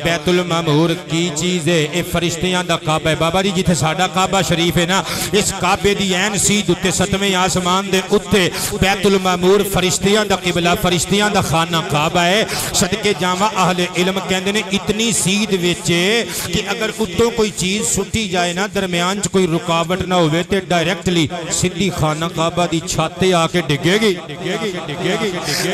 بیت المعمور کی چیز ہے اے فرشتیاں دا کعبہ ہے بابا جی جتھے ساڈا کعبہ شریف ہے نا اس کعبے دی عین سید اتے 7ویں آسمان دے اتے بیت المعمور فرشتیاں دا قبلہ فرشتیاں دا خانہ کعبہ ہے صدقے جاواں اہل علم کہندے نے اتنی سید وچے کہ اگر اتوں کوئی چیز سٹی جائے نا درمیان چ کوئی رکاوٹ نہ ہوئے تے ڈائریکٹلی سدھی خانہ کعبہ دی چھاتے آ کے ڈگے گی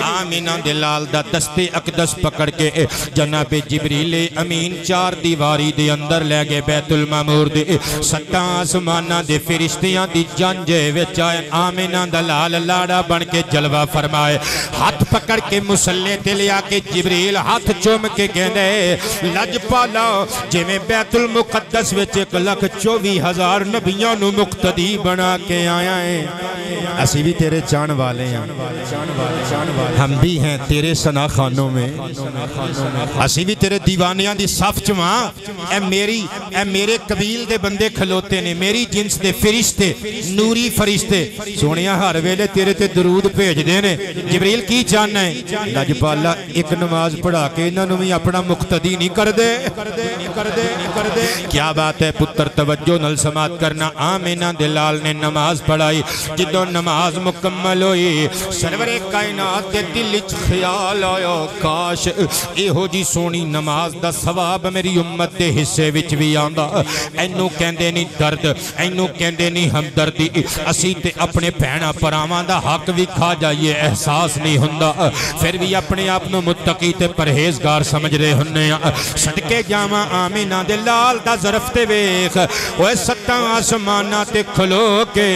آمینہ دلال دا دست اقدس پکڑ کے جناب جبریل امین چار دیواری دے اندر لے گئے بیت المعمور دے 7 آسمانہ دے فرشتیاں دی جنجے وچ آئے آمینہ دلال لاڑا بن کے جلوہ فرمائے ہاتھ پکڑ کے مسلح تے لیا کے جبریل ہاتھ چوم کے کہنے لج پالا جے میں بیت المقدس وچ 1,24,000 نبیوں نو مقتدی بنا کے آیا ہے اسی بھی تیرے چان والے ہیں ہم بھی ہیں تیرے سنا خانوں میں اسی بھی تیرے دیوانیاں دی صف چواں اے میرے قبیل دے بندے کھلوتے نے میری جنس دے فرشتے نوری فرشتے سونیاں ہر ویلے تیرے تے درود بھیج دینے جبریل کی جاننا ہے لجپالا ایک نماز پڑھا کے انہوں بھی اپنا مقتدی نہیں کر دے کیا بات ہے پتر توجہ نل سماعت کرنا آمینہ دلال نے نماز پڑھائی جدو نماز مکمل ہوئی سرور کائنات دے دل وچ خیال آیا کاش ایہو جی سونی نماز دا ثواب میری امت دے حصے وچ بھی آندا اینو کہندے نہیں درد اینو کہندے نہیں ہمدردی اسی تے اپنے بہنا پراواں دا حق بھی کھا جائیے احساس نہیں ہوندا پھر بھی اپنے آپ نو متقی تے پرہیزگار سمجھ رہے ہننے صدقے جاواں آمینہ دے لال دا ظرف تے ویکھ اوے 7 آسمانہ تے کھلو کے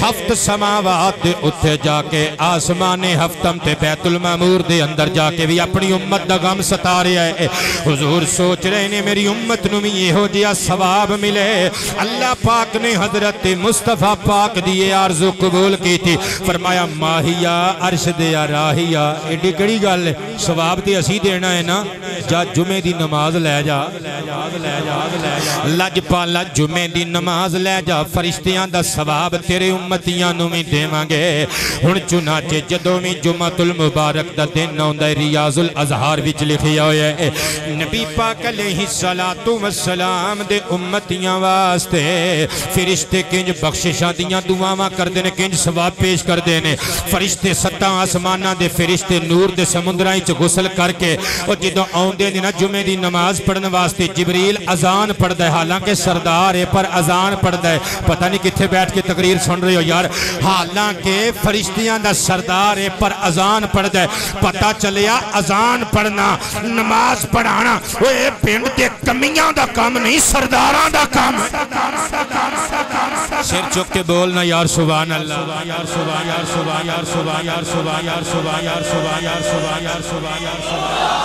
ہفت سماوات دے اتھے جا کے آسمان ہفتم تے بیت المعمور دے اندر جا کے بھی اپنی امت دا غم ستا رہا ہے حضور سوچ رہے نے میری امت نو بھی یہ ہو جیا ثواب ملے اللہ پاک نے حضرت مصطفیٰ پاک دیئے آرزو قبول کی تھی فرمایا ماہیا عرش دیا راہیا ایڈی کڑی گل ہے ثواب تے اسی دینا ہے نا جا جمعہ دی نماز لے جا لج پالا جمعہ دی نماز لے جا فرشتیاں دا ثواب تیرے امتیاں نو میں دے مانگے ہن چنانچہ جدوں میں جمعہ المبارک دا دن ہوندہ ریاض الازہار وچ لکھیا ہویا ہے نبی پاک علیہ السلام دے امتیاں واسطے فرشتے کنج بخششاں دیاں دعاواں کر دینے کنج ثواب پیش کر دینے فرشتے 7 آسمانہ دے فرشتے نور دے سمندرائی چ غسل کر کے اور جدوں آؤندے دینا جمعہ دی نماز پڑھنے واسطے جبریل اذان پڑھ دے حالانکہ سردار ہے پر اذان پڑھ دے پتہ نہیں کتھے بیٹھ کے تقریر سن رہے ہو یار حالانکہ فرشتیاں دا سردار ہے پر اذان پڑھ دے پتہ چلیا اذان پڑھنا نماز پڑھانا وہ پنڈ دے کمیاں دا کام نہیں سرداراں دا کام سر چک کے بولنا یار سبحان اللہ یار سبحان یار سبحان یار سبحان یار سبحان یار سبحان یار سبحان یار سبحان یار سبحان یار سبحان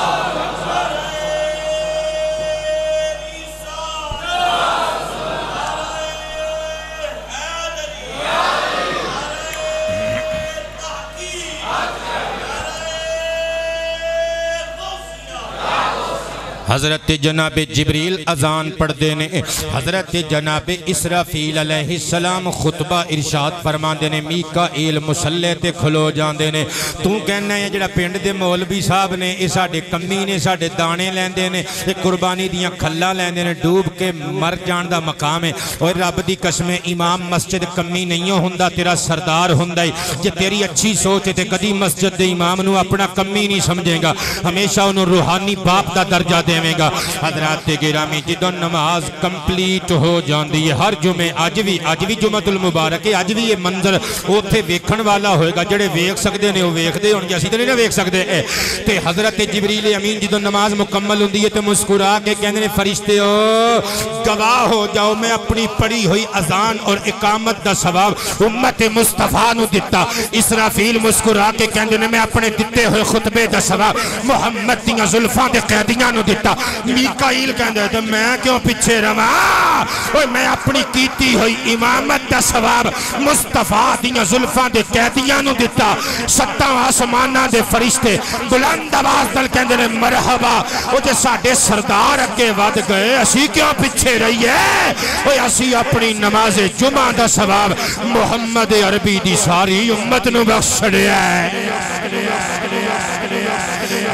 حضرت جناب جبریل اذان پڑھ دینے حضرت جناب اسرافیل علیہ السلام خطبہ ارشاد فرما دینے میکائیل مسلح تے کھلو جان دینے تو کہنا ہے جڑا پنڈ دے مولوی صاحب نے اس ساڑے کمی نے ساڑے دانے لین دینے ایک قربانی دیاں کھلا لین دینے ڈوب کے مر جان دا مقام ہے اور رب دی قسم امام مسجد کمی نہیں ہوندہ تیرا سردار ہوندہ ہے جے تیری اچھی سوچ تے کدی مسجد دے امام نو اپنا کمی نہیں سمجھیں گا ہمیشہ انہوں روحانی باپ دا درجہ دے گا حضرات گرامی جدو نماز کمپلیٹ ہو جاندی ہے ہر جمعے آج بھی جمعۃ المبارک ہے آج بھی یہ منظر اوتھے ویکھن والا ہوئے گا جڑے ویکھ سکدے نے وہ ویکھ دے ہون گے اسی تے نہیں ویکھ سکدے تے حضرت جبریل امین جدو نماز مکمل ہوندی ہے تے مسکرا کے کہندے نے فرشتے ہو گواہ ہو جاؤ میں اپنی پڑھی ہوئی اذان اور اقامت دا ثواب امت مصطفیٰ نو دتا اسرافیل مسکرا کے کہندے نے میں اپنے دتے ہوئے خطبے دا ثواب محمد دیاں زلفاں دے قیدیاں نو دتا میکائیل کہندے تو میں کیوں پیچھے رہا میں اپنی کیتی ہوئی امامت دا ثواب مصطفیٰ دیاں زلفاں دے قیدیاں نو دتا ستاں آسماناں دے فرشتے بلند آواز نال کہندے نے مرحبا او تے ساڈے سردار اگے ود گئے اسی کیوں پیچھے رہی ہے اوے اسی اپنی نماز جمعہ دا ثواب محمد عربی دی ساری امت نو بخش دیا ہے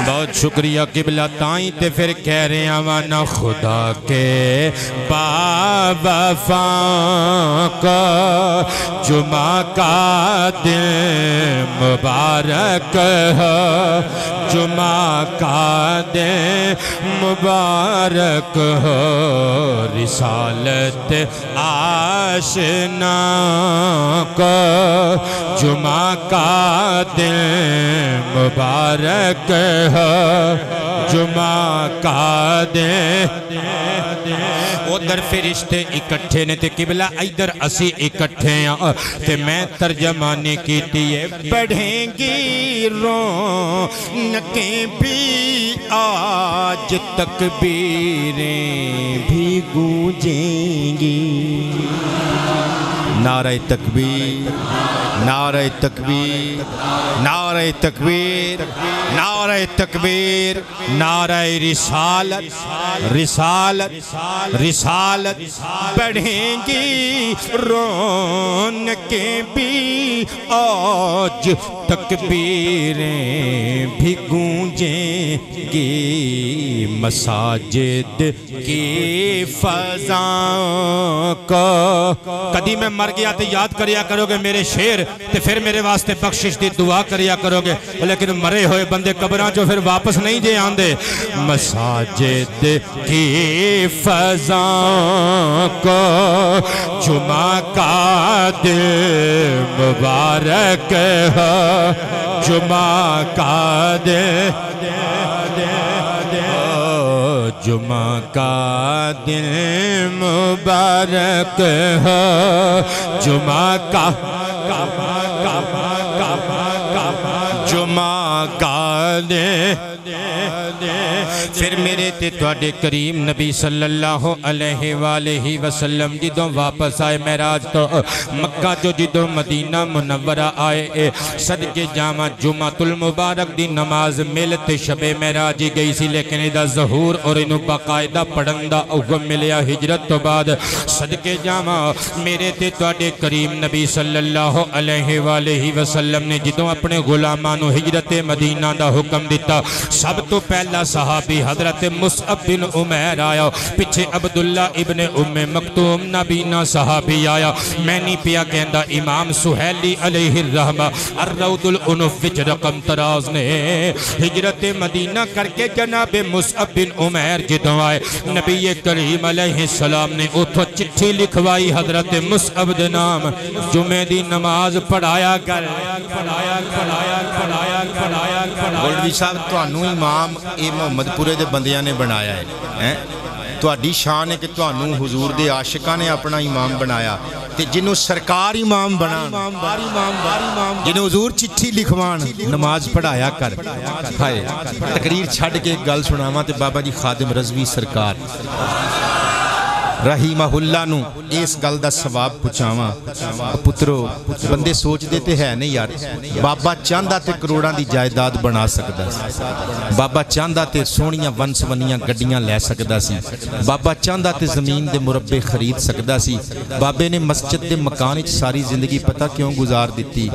بہت شکریہ قبلہ تائیں تے پھر کہہ رہے ہیں وانا خدا کے وفا کا جمعہ کا دن مبارک ہے جمعہ کا دن مبارک ہو رسالت آشنا کا جمعہ کا دن مبارک جمعہ کا دے ادھر فرشتے اکٹھے نے تے قبلہ ادھر اسی اکٹھے ہیں تے میں ترجمانی کیتی ہے بڑھیں گی رونقیں بھی آج تکبیریں بھی گونجیں گی نعرہ تکبیر نعرہ تکبیر نعرہ تکبیر نعرہ تکبیر نعرہ رسالت رسالت رسالت بڑھیں گی رونقیں بھی آج تکبیریں بھی گونجیں گی مساجد کی فضاؤں کو کدی میں مر گیا تو یاد کریا کرو گے میرے شیر تے پھر میرے واسطے بخشش دی دعا کریا کرو گے لیکن مرے ہوئے بندے قبراں جو پھر واپس نہیں جے آندے مساجد کی فضاؤں کو جمعہ کا دن مبارک ہے جمعہ کا دن جمعہ کا دن مبارک ہے جمعہ کا جمعہ کا دن پھر میرے تے تواڈے کریم نبی صلی اللہ علیہ وآلہ وسلم جدوں واپس آئے معراج تو مکہ جو جدوں مدینہ منورہ آئے صدقے جامع جمعۃ المبارک دی نماز ملتے شب معراج گئی سی لیکن ادھا ظہور اور انہوں باقاعدہ پڑھندہ حکم ملیا ہجرت تو بعد صدقے جامع میرے تے تواڈے کریم نبی صلی اللہ علیہ وآلہ وسلم نے جدوں اپنے غلامانو ہجرت مدینہ دا حکم دیتا سب تو پہلا صحابی حضرت مصعب بن عمیر آیا پچھے عبداللہ ابن ام مکتوم نبینا صحابی آیا میں نہیں پیا کہندہ امام سہیلی علیہ الرحمہ الروض الانف وچ رقم تراز نے ہجرت مدینہ کر کے جناب مصعب بن عمیر جدوں آئے نبی کریم علیہ السلام نے اتھو چٹھی لکھوائی حضرت مصعب دے نام جمعہ دی نماز پڑھایا کر گولڈوی صاحب توانو امام اے محمد پورے دے بندیاں نے بنایا ہے توڑی شان ہے کہ توانو حضور دے عاشقہ نے اپنا امام بنایا تے جنہوں سرکار امام بنا جنہوں حضور چٹھی لکھوان نماز پڑھایا کر کھائے تقریر چھڑ کے گل سناما تے بابا جی خادم رضوی سرکار رحیمہ اللہ نو اس گل دا ثواب پہنچاواں پترو بندے سوچ دے تے ہے نہیں یار بابا چاہندا تے کروڑاں دی جائیداد بنا سکدا سی بابا چاہندا تے سونیاں ون سونیاں گڈیاں لے سکدا سی بابا چاہندا تے زمین دے مربے خرید سکدا سی بابے نے مسجد دے مکان وچ ساری زندگی پتہ کیوں گزار دتی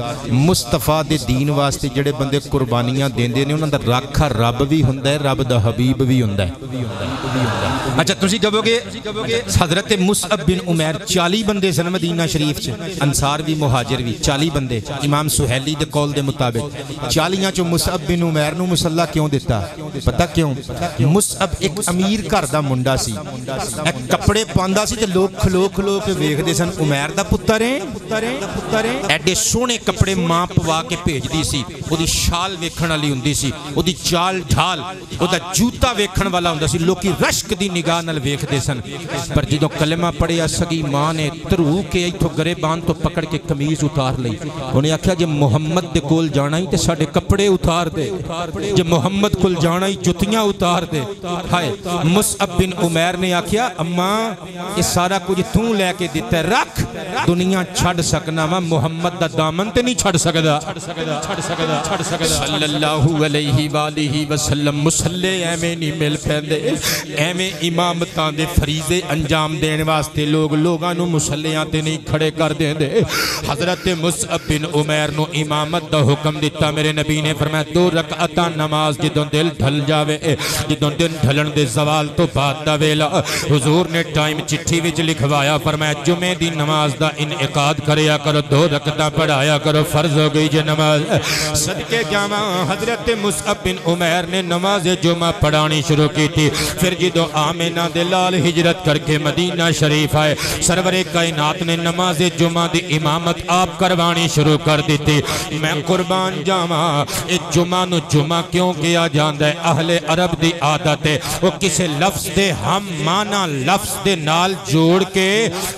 مصطفیٰ دے دین واسطے جڑے بندے قربانیاں دیندے نے انہاں دا راکھا رب بھی ہوندا ہے رب دا حبیب بھی ہوندا ہے اچھا تسی کہو گے حضرت مصعب بن عمیر 40 بندے سن مدینہ شریف چ انصار بھی مہاجر بھی 40 بندے امام سہیلی دے قول دے مطابق 40 چوں مصعب بن عمیر نو مصلا کیوں دیتا پتہ کیوں مصعب ایک امیر گھر دا منڈا سی ایک کپڑے پاندا سی تے لوگ کھلو کھلو کے ویکھدے سن عمیر دا پتر ہے ایڈے سونے کپڑے ماں پوا کے بھیجدی سی اودی شال ویکھن والی ہوندی سی اودی چال ڈھال اودا جوتا ویکھن والا ہوندا سی لوکی رشک دی نگاہ نال ویکھدے سن پر جدوں کلمہ پڑھیا سگی ماں نے ترو کے ایتھوں گریبان تو پکڑ کے قمیض اتار لئی انہیں آکھیا جے محمد دے کول جانا ہی تے ساڈے کپڑے اتار دے جے محمد کول جانا ہی جتیاں اتار دے ہائے مصعب بن عمیر نے آکھیا اماں یہ سارا کچھ توں لے کے دیتا ہے رکھ دنیا چھڑ سکنا وا محمد دا دامن تے نہیں چھڑ سکدا صلی اللہ علیہ وآلہ وسلم مسلے ایویں نہیں مل پیندے ایویں امامتاں دے فریضے انجام دین واسطے لوگاں نو مسلیاں تے نہیں کھڑے کر دیندے حضرت مصعب بن عمیر نو امامت دا حکم دیتا میرے نبی نے فرمایا 2 رکعتاں نماز جدوں دل ڈھل جاوے جدوں دن ڈھلن دے زوال تو بعد دا ویلا حضور نے ٹائم چٹھی وچ لکھوایا فرمایا جمعے دی نماز دا انعقاد کریا کرو 2 رکعتاں پڑھایا کرو فرض ہو گئی جے نماز صدقے جاواں حضرت مصعب بن عمیر نے نماز جمعہ پڑھانی شروع کی تھی پھر جدوں آمنہ دے لال ہجرت کر کے مدینہ شریف آئے سرور کائنات نے نماز جمعہ دی امامت آپ کروانی شروع کر دیتی میں قربان جاواں اس جمعہ نو جمعہ کیوں کیا جاندا ہے اہل عرب دی عادت ہے وہ کسے لفظ دے ہم معنی لفظ دے نال جوڑ کے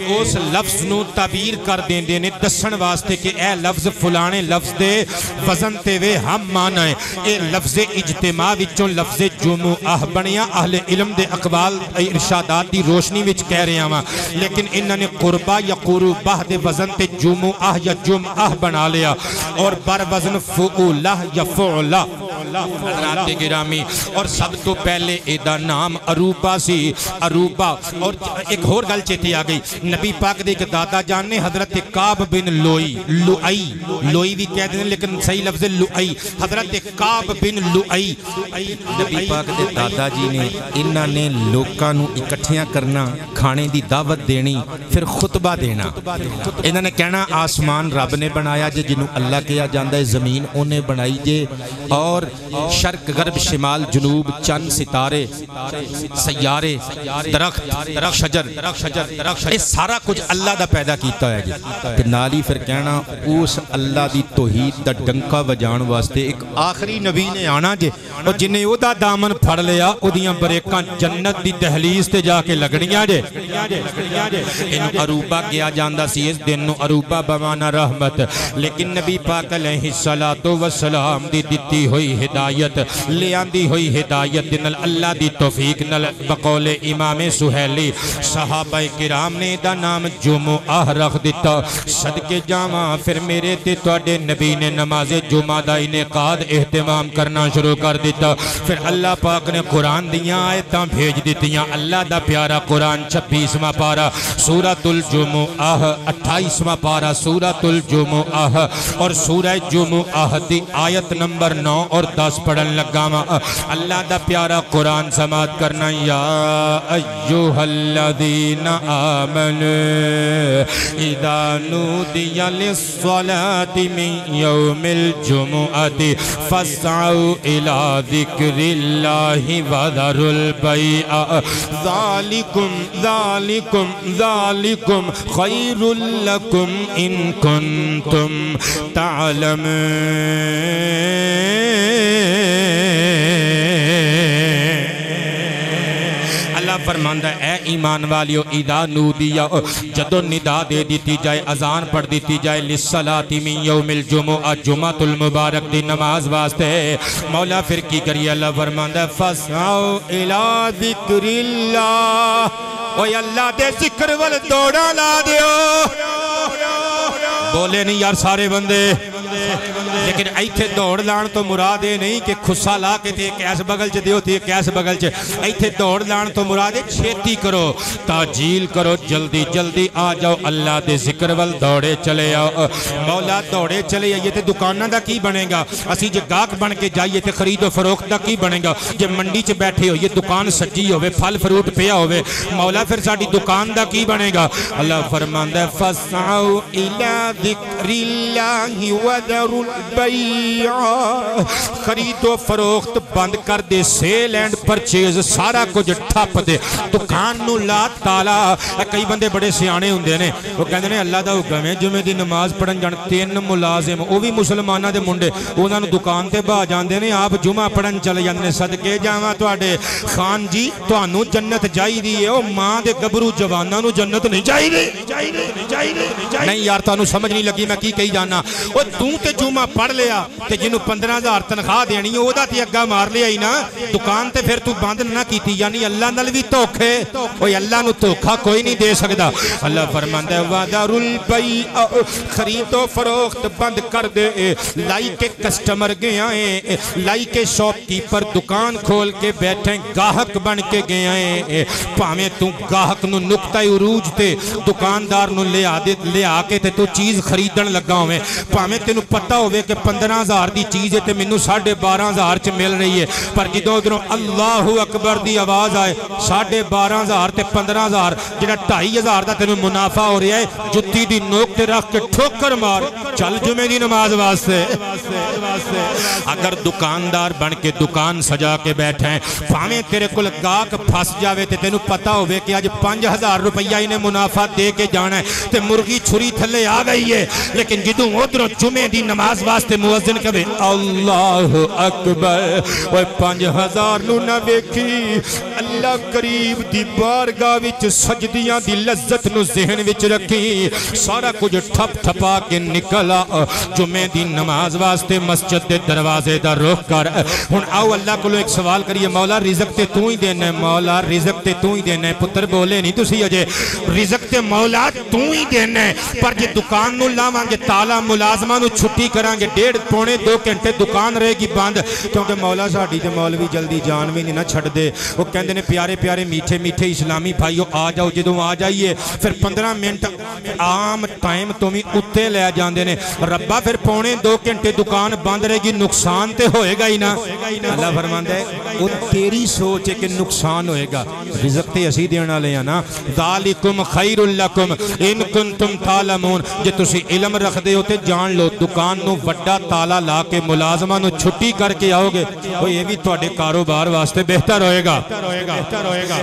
اس لفظ نو تعبیر کر دیندے نے دسن واسطے کہ اے لفظ فلانے لفظ دے وزن تے وے ہم معنی ہے اے لفظ اجتماع وچوں لفظ جمعہ بنیا اہل علم دے اقوال ارشادات دی روشنی وچ کہہ رہے ہاں لیکن انہوں نے قربہ یا قربہ دے وزن تے جمعہ یا جمعہ بنا لیا اور بر وزن فعولہ یا فعولہ حضرات گرامی اور سب تو پہلے ایدہ نام عروبہ سی عروبہ اور ایک اور گل چیتے آ گئی نبی پاک دے ایک دادا جان نے حضرت کعب بن لوئی بھی کہتے ہیں لیکن صحیح لفظ لؤئی حضرت کعب بن لؤئی نبی پاک دے دادا جی نے انہاں نے لوکاں نو اکٹھیاں کرنا کھانے دی دعوت دینی پھر خطبہ دینا انہاں نے کہنا آسمان رب نے بنایا جے جنوں اللہ کیا جاندہ ہے زمین انہیں بنائی جے اور شرق غرب شمال جنوب چند ستارے سیارے درخت شجر یہ سارا کچھ اللہ دا پیدا کیتا ہے جی نالی پھر کہنا اس اللہ دی توحید دا ڈنکا وجان واسطے ایک آخری نبی نے آنا جے اور جنہیں او دا دامن پھڑ لیا او دیاں بریکاں جنت دی دہلیز تے جا کے لگنیاں جے ان عروبہ کیا جاندہ سی اس دن نو عروبہ بمانا رحمت لیکن نبی پاک علیہ السلام دی دیتی ہوئی ہدایت لے آندی ہوئی ہدایت نل اللہ دی توفیق نل بقول امام سہیلی صحابہ کرام نے دا نام جمعہ رکھ دیتا صدقے جامعہ پھر میرے تے توڑے نبی نے نماز جمعہ دا انعقاد اہتمام کرنا شروع کر دیتا پھر اللہ پاک نے قرآن دیاں آیتاں بھیج دیتیاں اللہ دا پیارا قرآن 26واں پارا سورۃ الجمعہ 28واں پارا سورۃ الجمعہ اور سورہ جمعہ دی آیت نمبر 9 اور 10 پڑھن لگا اللہ دا پیارا قرآن سماعت کرنا یا ایوہ الذین آمنوا اذا نودی للصلاة من یوم الجمعة فاسعوا الى ذکر اللہ وذروا البیع ذالکم خیر لکم ان کنتم تعلمون اللہ فرماندہ اے ایمان والیو اذا نودیا جدو ندا دے دیتی جائے اذان پڑھ دیتی جائے للصلاة من یوم الجمعہ جمعۃ المبارک دی نماز واسطے مولا پھر کی کریے اللہ فرماندہ فاسعوا الی ذکر اللہ اوے اللہ دے ذکر ول دوڑا لا دیو بولے نہیں یار سارے بندے لیکن ایتھے دوڑ لان تو مراد ہے نہیں کہ خصہ لا کے تے کیس بغل چ دیو تے کیس بغل چ ایتھے دوڑ لان تو مراد ہے چھیتی کرو تاجیل کرو جلدی جلدی آ جاؤ اللہ دے ذکر ول دوڑے چلے آؤ مولا دوڑے چلے آئیے تے دکاناں دا کی بنے گا اسی جے گاہک بن کے جائیے تے خرید و فروخت دا کی بنے گا جے منڈی چ بیٹھے ہوئے دکان سجی ہوئے پھل فروٹ پیا ہوئے مولا پھر ساڈی دکان دا کی بنے گا اللہ فرماندا ہے فسعوا الی ذکر اللہ وذروا البیع خرید و فروخت بند کر دے سیل اینڈ پرچیز سارا کچھ ٹھپ دے دکان نو لا تالا کئی بندے بڑے سیانے ہوندے نے وہ کہندے نے اللہ دا حکم ہے جمعے دی نماز پڑھن جان 3 ملازم وہ بھی مسلماناں دے منڈے انہاں نو دکان تے باہ جاندے نے آپ جمعہ پڑھن چلے جاندے نے صدقے جاواں تواڈے خان جی تانوں جنت چاہیدی ہے او ماں دے گبرو جواناں نو جنت نہیں چاہیدی نہیں یار تانوں سمجھ نہیں لگی میں کی کہی جانا او توں تے جمعہ پڑھ لیا تے جنوں 15,000 تنخواہ دینی او دا تے اگا مار لیا ہی نا دکان تے پھر تو بند نہ کیتی یعنی اللہ نال وی دھوکھے اوے اللہ نو دھوکھا کوئی نہیں دے سکدا اللہ فرماندا ہے وذروا البیع خرید و فروخت بند کر دے لائی کے کسٹمر گیا ہے لائی کے شاپ کیپر دکان کھول کے بیٹھے گاہک بن کے گیا ہے پاویں تو گاہک نو نقطہ عروج تے دکاندار نو لے آ کے تے تو چیز خریدن لگا ہوئے پاویں تینوں پتہ ہوئے کہ 15,000 دی چیز ہے تے مینوں 12,500 چ مل رہی ہے پر جدوں ادھروں اللہ اکبر دی آواز آئے 12,500 تے 15,000 جڑا 2,500 دا تینوں منافع ہو رہا ہے جتی دی نوک تے رکھ کے ٹھوکر مار چل جمعے دی نماز واسطے اگر دکاندار بن کے دکان سجا کے بیٹھے پاویں تیرے کول گاہک پھس جاوے تے تینوں پتہ ہوئے کہ آج 5,000 روپیہ انہیں منافع دے کے جانا ہے تے مرغی چھری تھلے آ گئی ہے لیکن جدوں ادھروں جمعے دی نماز واسطے مؤذن کہے اللہ اکبر اوے 5,000 نو نہ ویکھی اللہ قریب دی بارگاہ وچ سجدیاں دی لذت نو ذہن وچ رکھی سارا کچھ ٹھپ ٹھپا کے نکلا جمعے دی نماز واسطے مسجد دے دروازے دا رخ کر ہن آؤ اللہ کولو ایک سوال کریے مولا رزق تے تو ہی دینا ہے مولا رزق تے تو ہی دینا ہے پتر بولے نہیں تسی اجے رزق تے مولا تو ہی دینا ہے پر جے دکان نو لاواں گے تالا ملازماں نو چھٹی کران گے 1.5-2 گھنٹے دکان رہے گی بند کیونکہ مولا ساڈی تے مولوی جلدی جان بھی نہیں نہ چھڑ دے وہ کہندے نے پیارے پیارے میٹھے میٹھے اسلامی بھائیو آ جاؤ جدوں آ جائیے پھر 15 منٹ عام ٹائم تو بھی اتے لے جاندے نے ربا پھر 1.5-2 گھنٹے دکان بند رہے گی نقصان تے ہوئے گا ہی نا اللہ فرماندا ہے وہ تیری سوچ ہے کہ نقصان ہوئے گا رزق تے اسی دینا لے نا ذالکم خیر لکم ان کنتم تعلمون جے تسی علم رکھ دے ہو تے جان لو دکان نو وڈا تالا لا کے ملازماں نو چھٹی کر کے آؤ گے وہ یہ بھی تواڈے کاروبار واسطے بہتر ہوئے گا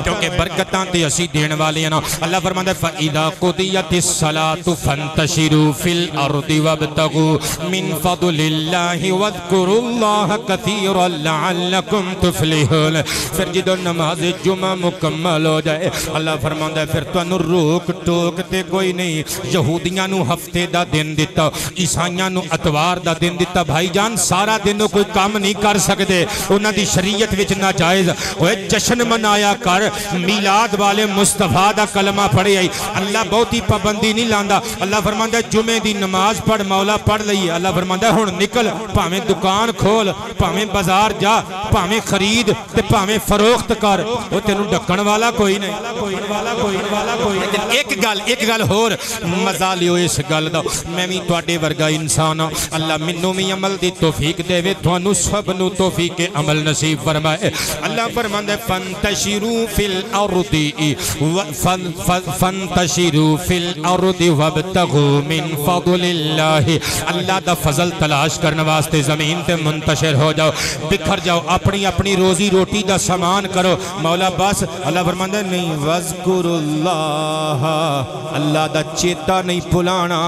کیونکہ برکتاں تے اسی دین والے ہیں نا اللہ فرماندا ہے فاذا قضیت الصلاۃ فانتشروا فی الارض وابتغوا من فضل اللہ واذکروا اللہ کثیرا لعلکم تفلحون پھر جدوں نماز جمعہ مکمل ہو جائے اللہ فرماندا ہے پھر تانوں روک ٹوک تے کوئی نہیں یہودیاں نو ہفتے دا دن دتا عیسائیاں نو اتوار دا دن دتا بھائی جان سارا دن کوئی کام نہیں کر سکتے انہاں دی شریعت وچ ناجائز اوے جشن منایا کر میلاد والے مصطفیٰ دا کلمہ پڑھے آئی اللہ بہت ہی پابندی نہیں لاندا اللہ فرماندا ہے جمعے دی نماز پڑھ مولا پڑھ لئیے اللہ فرماندا ہے ہن نکل پاویں دکان کھول پاویں بازار جا پاویں خرید تے پاویں فروخت کر او تینوں ڈکن والا کوئی نہیں لیکن ایک گل ہور مزہ لیو اس گل دا میں بھی تواڈے ورگا انسان ہاں اللہ منوں بھی عمل دی توفیق دے وے تھانوں سب نو توفیق عمل نصیب فرمائے اللہ فرماندا ہے فانتشروا فی الارض فانتشروا فی الارض وابتغوا من فضل اللہ اللہ دا فضل تلاش کرنے واسطے زمین تے منتشر ہو جاؤ بکھر جاؤ اپنی اپنی روزی روٹی دا سامان کرو مولا بس اللہ فرماندا ہے نہیں وذکر اللہ اللہ دا چیتا نہیں بھلانا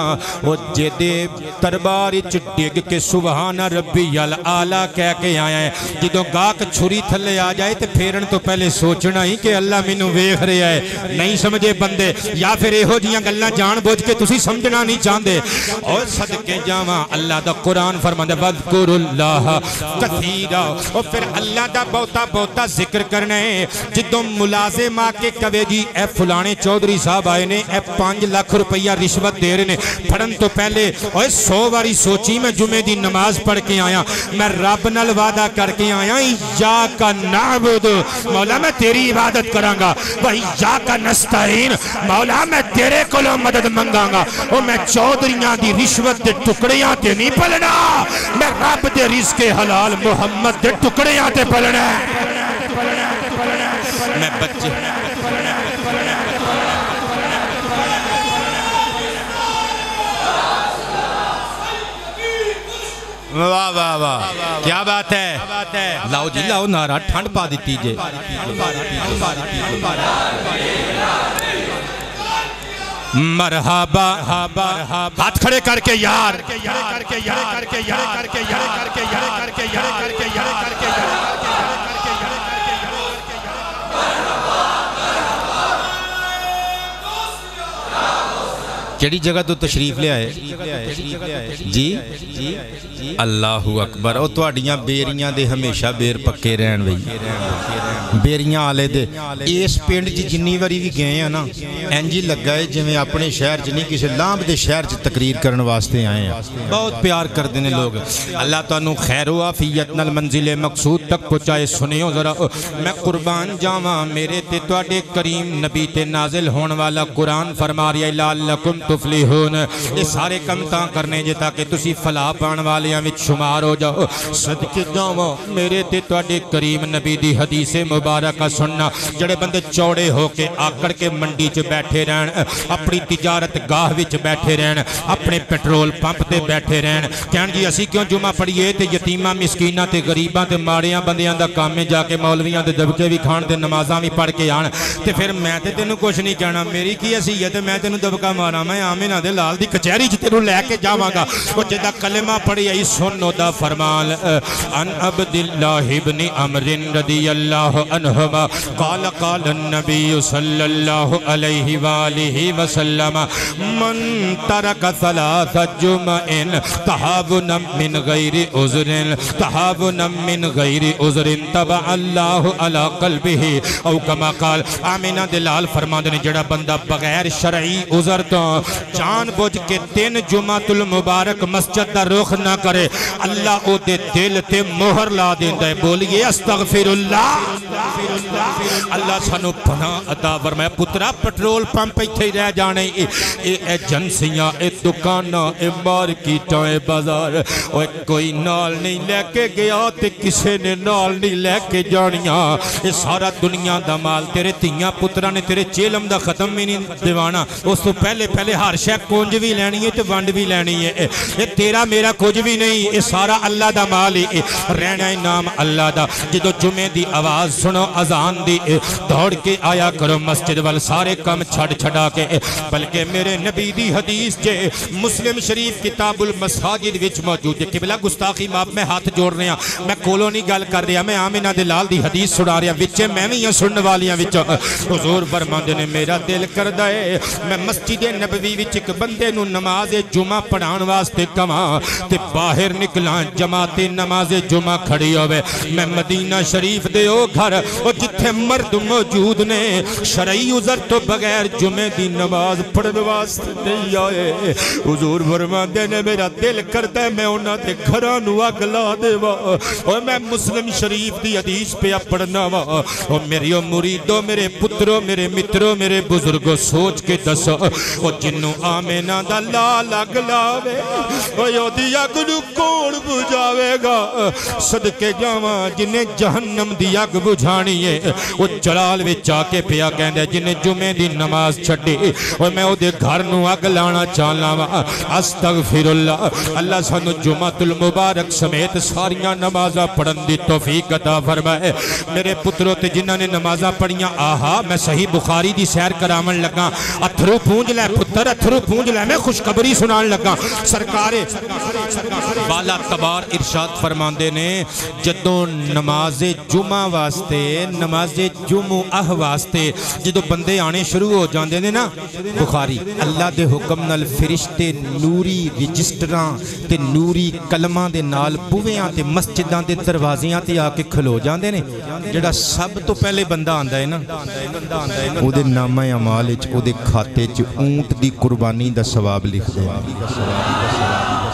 وہ جدے دربار وچ ڈگ کے سبحان ربی الاعلی کہہ کے آیا ہے جدوں گاہک چھری تھلے آ جائے تے پھیرن تو پہلے پہلے سوچنا ہی کہ اللہ مینوں ویکھ رہا ہے، نہیں سمجھے بندے، یا پھر ایہو جیاں گلاں جان بوجھ کے تسی سمجھنا نہیں چاہندے۔ اور صدقے جاواں اللہ دا قرآن فرماندا وذکر اللہ کثیرا، اور پھر اللہ دا بہتا بہتا ذکر کرنا ہے۔ جدوں ملازم آ کے کہے جی اے فلانے چودھری صاحب آئے نے، اے 5 لاکھ روپیہ رشوت دے رہے نے، پڑھن تو پہلے اوے 100 باری سوچی میں جمعے دی نماز پڑھ کے آیا، میں رب نال وعدہ کر کے آیا ایاک نعبد، مولا میں تیری عبادت کراں گا، و ایاک نستعین، مولا میں تیرے کولوں مدد منگاں گا، اور میں چودھریاں دی رشوت دے ٹکڑیاں تے نہیں پلنا، میں رب دے رزق حلال محمد دے ٹکڑیاں تے پلنا ہے۔ میں بچے واہ واہ واہ، کیا بات ہے، لاؤ جی لاؤ نعرہ، ٹھنڈ پا دیتی جے۔ مرحبا، ہاتھ کھڑے کر کے یار، کیڑی جگہ تو تشریف لے آئے جی؟ اللہ اکبر۔ او تواڈیاں بیریاں دے ہمیشہ بیر پکے رہن بھئی، بیریاں آلے دے اس پنڈ جی جنی واری بھی گئے ہیں نا، انجی لگا ہے جویں اپنے شہر چ نہیں کسی لامب دے شہر چ تقریر کرن واسطے آئے ہیں، بہت پیار کردے نے لوگ۔ اللہ تانوں خیر و عافیت نال منزل مقصود تک پہنچائے۔ سنیو ذرا، میں قربان جاواں میرے تے تواڈے کریم نبی تے نازل ہون والا قرآن فرما رہا ہے لعلکم تفلحون، یہ سارے کم تاں کرنے جے تاکہ تسی فلاح پان والیاں وچ شمار ہو جاؤ۔ صدقے جاواں میرے تے تواڈے کریم نبی دی حدیث مبارکہ سننا، جڑے بندے چوڑے ہو کے آکڑ کے منڈی چ بیٹھے رہن، اپنی تجارت گاہ وچ بیٹھے رہن، اپنے پیٹرول پمپ تے بیٹھے رہن، کہن جی اسی کیوں جمعہ پڑھیے تے یتیماں مسکیناں تے غریباں تے ماڑیاں بندیاں دا کام میں جا کے مولویاں دے دبکے بھی کھان تے نمازاں بھی پڑھ کے آن، تے پھر میں تے تینوں کچھ نہیں کہنا، میری کی حیثیت ہے میں تینوں دبکا مارا، میں آمینہ دے لال دی کچہری چ تینوں لے کے جاواں گا۔ او جدا کلمہ پڑھی آئی سنو دا فرمان، ان عبداللہ ابن عمر رضی اللہ عنہما قال قال النبی صلی اللہ علیہ وآلہ وسلم من ترک ثلاث جمعن تحاونا من غیر عذر تحاونا من غیر عذر تبع اللہ علی قلبہ، او کما قال آمینہ دلال فرما دنے جڑا بندہ بغیر شرعی عذر تو جان بوجھ کے 3 جمعۃ المبارک مسجد دا رخ نہ کرے، اللہ او دے دل تے مہر لا دیندا ہے۔ بولیے استغفر اللہ۔ اللہ سانو پناہ عطا فرمائے۔ پترا پیٹرول پمپ ایتھے ہی رہ جانے، اے ایجنسیاں، اے دکاناں، اے مارکیٹاں، اے بازار، اوے کوئی نال نہیں لے کے گیا تے کسے نے نال نہیں لے کے جانیاں، اے سارا دنیا دا مال تیرے تیاں پترا نے تیرے چیلم دا ختم بھی نہیں دیوانا، اس تو پہلے ہر شے کونج بھی لینی ہے تے ونڈ بھی لینی ہے، اے تیرا میرا کچھ بھی نہیں، اے سارا اللہ دا مال ہے، رہنا ہے نام اللہ دا۔ جدو جمعے دی آواز سنو اذان دی، دوڑ کے آیا کرو مسجد وال، سارے کم چھڑا کے، بلکہ میرے نبی دی حدیث جے مسلم شریف کتاب المساجد وچ موجود ہے۔ قبلہ گستاخی معاف، میں ہاتھ جوڑ رہا، میں کولو نہیں گل کر رہا، میں آمینہ دلال دی حدیث سنا رہا، وچے میں بھی یہ سننے والیاں وچ حضور فرماندے نے میرا دل کردا ہے میں مسجد نبوی وچ ایک بندے نو نماز جمعہ پڑھان واسطے کواں تے باہر نکلاں جماعت نماز جمعہ کھڑی ہوئے، میں مدینہ شریف دے او گھر او جتھے مرد موجود نے شرعی عذر تو بغیر جمعے دی نماز پڑھن واسطے نہیں آئے، حضور فرماندے نے میرا دل کردا ہے میں انہاں دے گھراں نو اگ لا دیواں، او میں مسلم شریف دی حدیث پہ پڑھنا وا، او میری مریدو، میرے پترو، میرے مترو، میرے بزرگو سوچ کے دسو، او جنوں آمینہ دا لال اگ لاوے، او یودی اگ نو کون بجھاوے گا؟ صدقے جاواں جنہیں جہنم دی اگ بجھانی ہے، او جلال وچ آ کے پیا کہندے جنہیں جمعے دی نماز چھڈی، او میں او دے گھر نو اگ لانا چاہنا وا۔ استغفر اللہ۔ اللہ سانو جمعۃ المبارک سمیت ساریاں نمازاں پڑھن دی توفیق عطا فرمائے۔ میرے پتروں تے جنہاں نے نمازاں پڑھیاں، آہا میں صحیح بخاری دی سیر کراون لگا، اتھرو پونج لے پتر پتر اتھرو پونج لے میں خوشخبری سنان لگا سرکار بالا تبار ارشاد فرماندے نے جدوں نماز جمعہ واسطے نماز جمعہ واسطے جدوں بندے آنے شروع ہو جاندے نے نا بخاری اللہ دے حکم نال فرشتے نوری رجسٹراں تے نوری کلماں دے نال بویاں تے مسجداں دے دروازیاں تے آ کے کھلو جاندے نے جڑا سب تو پہلے بندہ آندا ہے نا او دے نامہ اعمال وچ او دے کھاتے چ اونٹ دی قربانی دا ثواب لکھ دے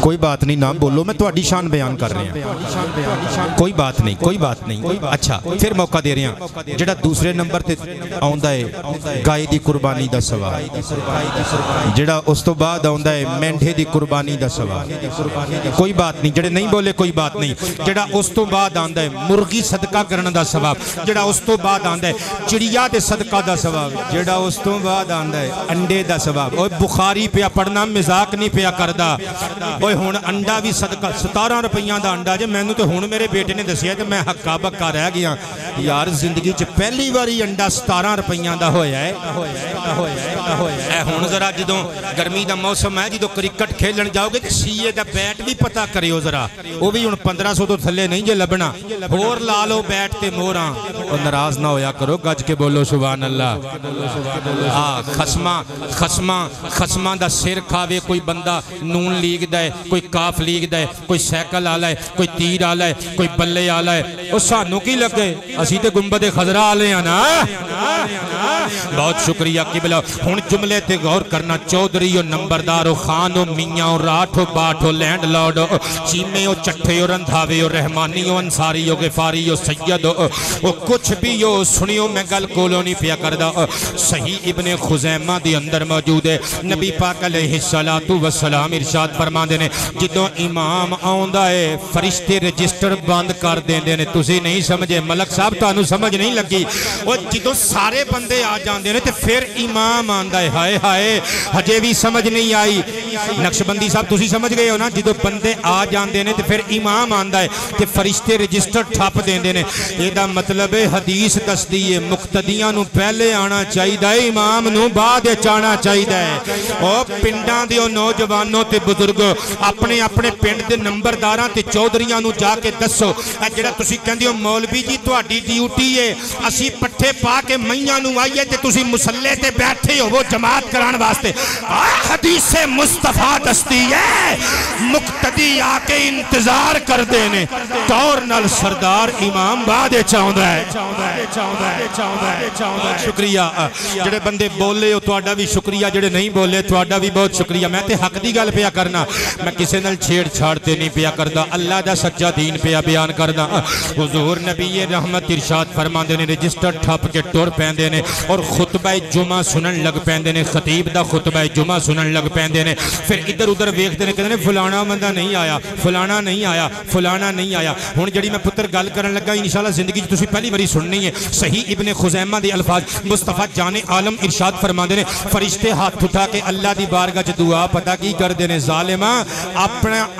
کوئی بات نہیں نہ بولو میں تہاڈی شان بیان کر رہے ہیں کوئی بات نہیں کوئی بات نہیں اچھا پھر موقع دے رہے ہیں جڑا دوسرے نمبر تے آندا ہے گائے دی قربانی دا ثواب جڑا اس تو بعد آندا ہے مینڈھے دی قربانی دا ثواب کوئی بات نہیں جڑے نہیں بولے کوئی بات نہیں جڑا اس تو بعد آندا ہے مرغی صدقہ کرن دا ثواب جڑا اس تو بعد آندا ہے چڑیا دے صدقہ دا ثواب جڑا اس تو بعد آندا ہے انڈے دا ثواب اوے بخاری پیا پڑھنا مذاق نہیں پیا کردا اوے ہن انڈا بھی صدقہ 17 روپیاں دا انڈا جے مینوں تے ہن میرے بیٹے نے دسیا تے میں ہکا بکا رہ گیا یار زندگی چ پہلی واری انڈا 17 روپیاں دا ہویا ہے اے ہن ذرا جدوں گرمی دا موسم ہے جدوں کرکٹ کھیلن جاؤ گے سی اے دا بیٹ بھی پتہ کریو ذرا او بھی ہن 1500 تو تھلے نہیں جے لبنا ہور لا لو بیٹ تے موراں او ناراض نہ ہویا کرو گج کے بولو سبحان اللہ خصماں دا سر کھاوے کوئی بندہ نون لیگ دا ہے کوئی کاف لیگ دا ہے کوئی سیکل آلا ہے کوئی تیر آلا ہے کوئی بلے آلا ہے او سانو کی لگے اسی تے گنبد خضرا آلے ہیں نا بہت شکریہ قبلہ ہن جملے تے غور کرنا چودھری و نمبردار و خان و میاں و راٹھ و باٹھ و لینڈ لارڈ و چیمے و چٹھے و رندھاوے و رحمانی و انصاری و غفاری و سید و کچھ بھی یو سنیو میں گل کولو نہیں پیا کردہ صحیح ابن خزیمہ دی اندر موجود ہے نبی پاک علیہ السلام ارشاد فرما دینے جدوں امام آؤندہ ہے فرشتے رجسٹر بند کر دینے نے تسی نہیں سمجھے ملک صاحب تو انو سمجھ نہیں لگی اور جدوں سارے بندے آ جاندے نے تے پھر امام آندہ ہے ہائے ہائے ہجے بھی سمجھ نہیں آئی نقش بندی صاحب تسی سمجھ گئے ہو نا جدوں بندے آ جاندے نے تے پھر امام آندہ ہے تے فرشتے رجسٹر ٹھاپ دیندے نے یہ دا مطلب ہے حدیث دستی ہے مقتدیاں نو پہلے آنا چاہی دا ہے امام نو بعد چانا چاہی دا ہے اور پنڈان دیو نوجوانوں تے بزرگوں اپنے اپنے پنڈ دے نمبرداراں تے چودھریاں نو جا کے دسو جڑا تسی کہندے ہو مولوی جی تہاڈی ڈیوٹی ہے اسی پٹھے پا کے میاں نو آئیے تے تسی مصلی تے بیٹھے ہو وہ جماعت کران واسطے حدیث مصطفیٰ دستی ہے مقتدی آ کے انتظار کر دینے طور نال سردار امام بعد چاہندہ ہے شکریہ جڑے بندے بولے ہو تہاڈا بھی شکریہ جڑے نہیں بولے تہاڈا بھی بہت شکریہ میں تے حق دی گل پیا کرنا میں کسے نال چھیڑ چھاڑتے نہیں پیا کردا اللہ دا سچا دین پیا بیان کردا حضور نبی رحمت ارشاد فرماندے نے رجسٹر ٹھپ کے ٹر پیندے نے اور خطبہ جمعہ سنن لگ پیندے نے خطیب دا خطبہ جمعہ سنن لگ پیندے نے پھر ادھر ادھر ویکھدے نے کہندے نے فلانا بندہ نہیں آیا فلانا نہیں آیا فلانا نہیں آیا ہن جڑی میں پتر گل کرن لگا انشاءاللہ زندگی وچ تسی پہلی باری سننی ہے صحیح ابن خزیمہ دی الفاظ مصطفیٰ جان عالم ارشاد فرماندے نے فرشتے ہاتھ اٹھا کے اللہ دی بارگاہ وچ دعا پتہ کی کردے نے ظالما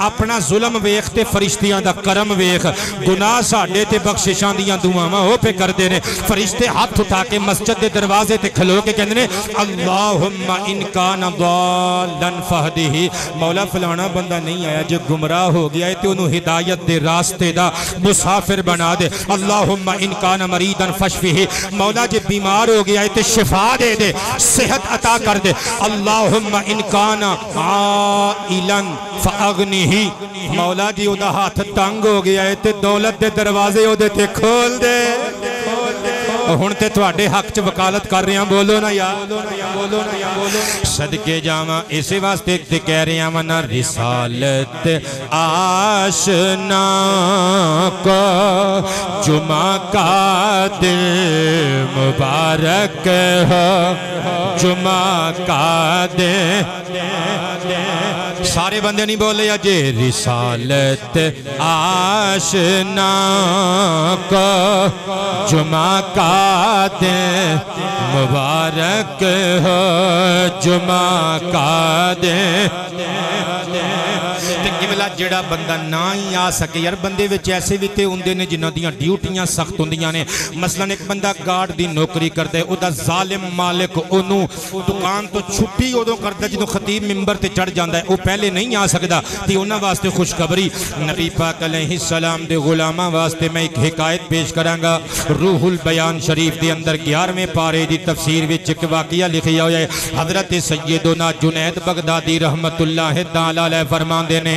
اپنا ظلم ویکھ تے فرشتیاں دا کرم ویکھ گناہ ساڈے تے بخششاں دیاں دعاواں او پہ کردے نے فرشتے ہاتھ اٹھا کے مسجد دے دروازے تے کھلو کے کہندے نے اللہم ان کان ضالا فہدہ مولا فلانا بندہ نہیں آیا جو گمراہ ہو گیا ہے تے انہوں ہدایت دے راستے دا مسافر بنا دے اللہم ان کان مریضا فشفہ مولا جے بیمار ہو گیا ہے تے شفا دے دے صحت عطا کر دے اللہم ان کان عائلا فاغنہ مولا جی او دا ہاتھ تنگ ہو گیا ہے تے دولت دے دروازے او دے تے کھول دے ہن تے تواڈے حق چ وکالت کر رہے ہیں بولو نا یار صدقے جاواں اسی واسطے تے کہہ رہے ہیں نا رسالت آشنا کو جمعہ کا دل مبارک ہو جمعہ کا دل سارے بندے نہیں بولے یا جے رسالت آشنا کو جمعہ کا دن مبارک ہو جمعہ کا دن قبلہ فرمایا جڑا بندہ نہ ہی آ سکے یار بندے وچ ایسے بھی تے ہوندے نے جنہاں دیاں ڈیوٹیاں سخت ہوندیاں نے مثلا ایک بندہ گارڈ دی نوکری کردا ہے او دا ظالم مالک اونوں دکان تو چھٹی اودوں کردا جدوں خطیب منبر تے چڑھ جاندا ہے او پہلے نہیں آ سکدا تے انہاں واسطے خوشخبری نبی پاک علیہ السلام دے غلاماں واسطے میں ایک حکایت پیش کراں گا روح البیان شریف دے اندر 11ویں پارے دی تفسیر وچ ایک واقعہ لکھیا ہویا ہے حضرت سیدنا جنید بغدادی رحمت اللہ تعالی علیہ فرماندے نے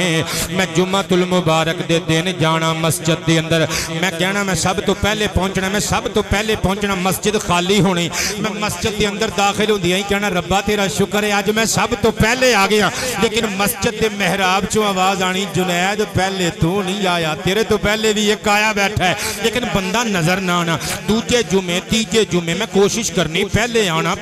میں جمعہ المبارک دے دن جانا مسجد دے اندر میں کہنا میں سب تو پہلے پہنچنا مسجد خالی ہونی میں مسجد دے اندر داخل ہوں دیاں ہی کہنا ربا تیرا شکر ہے آج میں سب تو پہلے آ گیا لیکن مسجد دے محراب چوں آواز آنی جنید پہلے تو نہیں آیا تیرے تو پہلے بھی ایک آیا بیٹھا ہے لیکن بندہ نظر نہ آنا دوجے جمعے تیجے جمعے میں کوشش کرنی پہلے آنا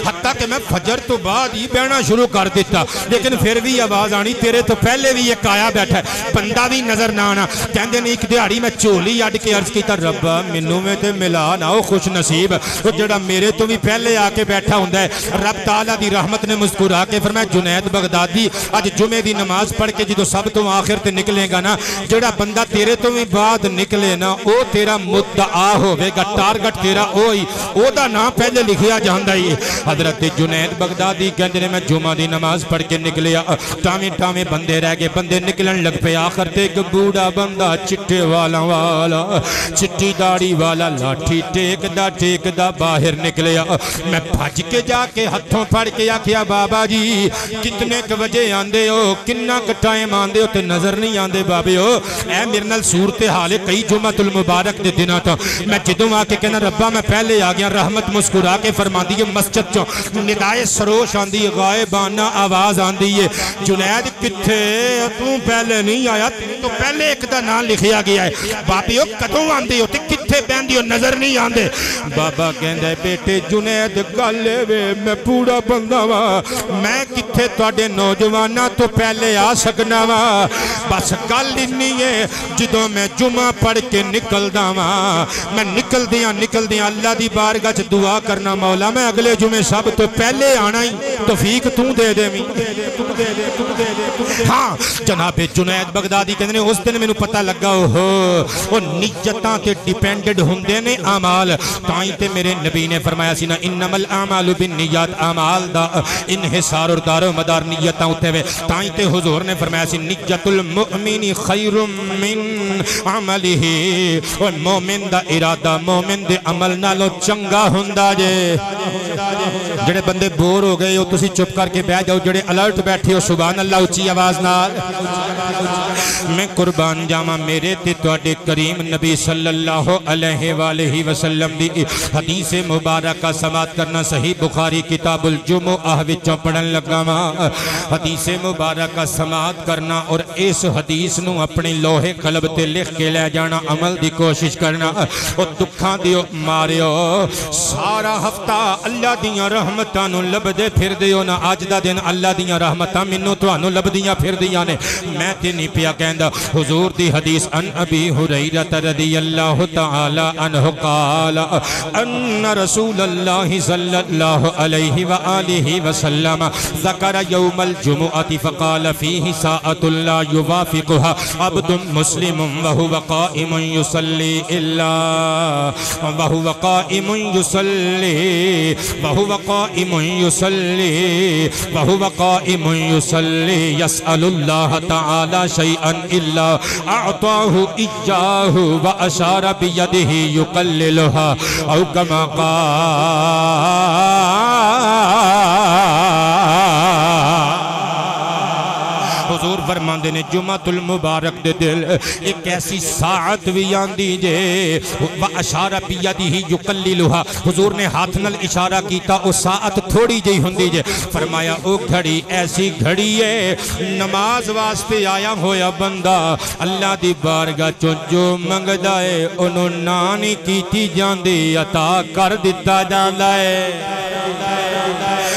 حتیٰ کہ میں فجر تو بعد ہی بہنا شروع کر دیتا لیکن پھر بھی آواز آنی تیرے تو پہلے بھی ایک آیا بیٹھا ہے بندہ بھی نظر نہ آنا کہندے نہیں ایک دیہاڑی میں چولی اڈ کے عرض کیتا ربا مینوں میں تے ملا نہ او خوش نصیب او جڑا میرے تو بھی پہلے آ کے بیٹھا ہوندا ہے رب تعالیٰ دی رحمت نے مسکرا کے فرمایا جنید بغدادی اج جمعے دی نماز پڑھ کے جدوں سب تو آخر تے نکلے گا نا جڑا بندہ تیرے تو بھی بعد نکلے نا او تیرا مدعا ہوے گا ٹارگٹ تیرا اوہی او دا نام پہلے لکھیا جاندا ہی حضرت جنید بغدادی کہندے نے میں جمعہ دی نماز پڑھ کے نکلیا ٹاویں بندے رہ گئے بندے نکلن لگ پے آخر تے ایک بوڑھا بندہ چٹے والا چٹی داڑھی والا لاٹھی ٹیک دا باہر نکلیا میں بھج کے جا کے ہتھوں پھڑ کے آکھیا بابا جی کتنے ک بجے آندے ہو کنا ک ٹائم آندے ہو تے نظر نہیں آندے بابے ہو اے میرے نال صورتحال ہے کئی جمعہ المبارک دے دناں تو میں جدوں آ کے کہنا ربا میں پہلے آ گیا رحمت مسکرا کے فرماندی ہے مسجد چوں ندائے سروش آندی ہے غائبانہ آواز آندی ہے جنید کتھے تو پہلے نہیں آیا تو پہلے ایک دا نام لکھیا گیا ہے بابے ہو کدوں آندے ہو تے کتھے بہندی ہو نظر نہیں آندے بابا کہندا ہے بیٹے جنید گل وے میں پورا بندہ وا میں کتھے تواڈے نوجواناں تو پہلے آ سکنا وا بس گل انی ہے جدوں میں جمعہ پڑھ کے نکلدا وا میں نکل دیاں اللہ دی بارگاہ چ دعا کرنا مولا میں اگلے جمعے سب تو پہلے آنا ہی توفیق تو دے دے ہاں جناب جنید بغدادی کہندے نے اس دن مینوں پتہ لگا او نیتاں تے ڈیپینڈڈ ہوندے نے اعمال تائیں تے میرے نبی نے فرمایا سی نا انما الاعمال بالنیات اعمال دا انحصار اور دار و مدار نیتاں اوتے وے تائیں تے حضور نے فرمایا سی نیت المؤمن خیر من عملہ او مومن دا ارادہ مومن دے عمل نالوں چنگا ہوندا جے جڑے بندے بور ہو گئے ہو تسی چپ کر کے بیٹھ جاؤ جڑے الرٹ بیٹھے ہو سبحان اللہ اونچی آواز نال میں قربان جاواں میرے تے تواڈے کریم نبی صلی اللہ علیہ وآلہ وسلم دی حدیث مبارکہ سماعت کرنا صحیح بخاری کتاب الجمعہ وچوں پڑھن لگا وا حدیث مبارکہ سماعت کرنا اور اس حدیث نو اپنی لوہے قلب تے لکھ کے لے جانا عمل دی کوشش کرنا اور دکھاں دیو ماریو سارا ہفتہ اللہ دیاں رحمتاں نو لبدے پھر دیو نا اج دا دن اللہ دیاں رحمتاں مینوں تانوں لبدیاں پھر دیاں نے میں تے نہیں پیا کہندا حضور دی حدیث ان ابی ہریرہ رضی اللہ تعالی عنہ قال ان رسول اللہ صلی اللہ علیہ وآلہ وسلم ذکر یوم الجمعہ فقال فیہ ساعت لا یوافقها عبد مسلم وهو قائم يصلي الا وهو قائم يصلي وهو قائم يصلي وهو قائم يصلي يسأل الله تعالى شيئا الا اعطاه اياه واشار بيده يقللها او كما قال حضور فرماندے نے جمعہ المبارک دے دل ایک ایسی ساعت بھی آندی جے وَأَشَارَ بِيَدِهِ يُقَلِّلُهَا حضور نے ہاتھ نال اشارہ کیتا او ساعت تھوڑی جئی ہوندی جے فرمایا او گھڑی ایسی گھڑی ہے نماز واسطے آیا ہویا بندہ اللہ دی بارگاہ چوں جو منگدا ہے اونوں نانی کیتی جاندی عطا کر دتا جاندا ہے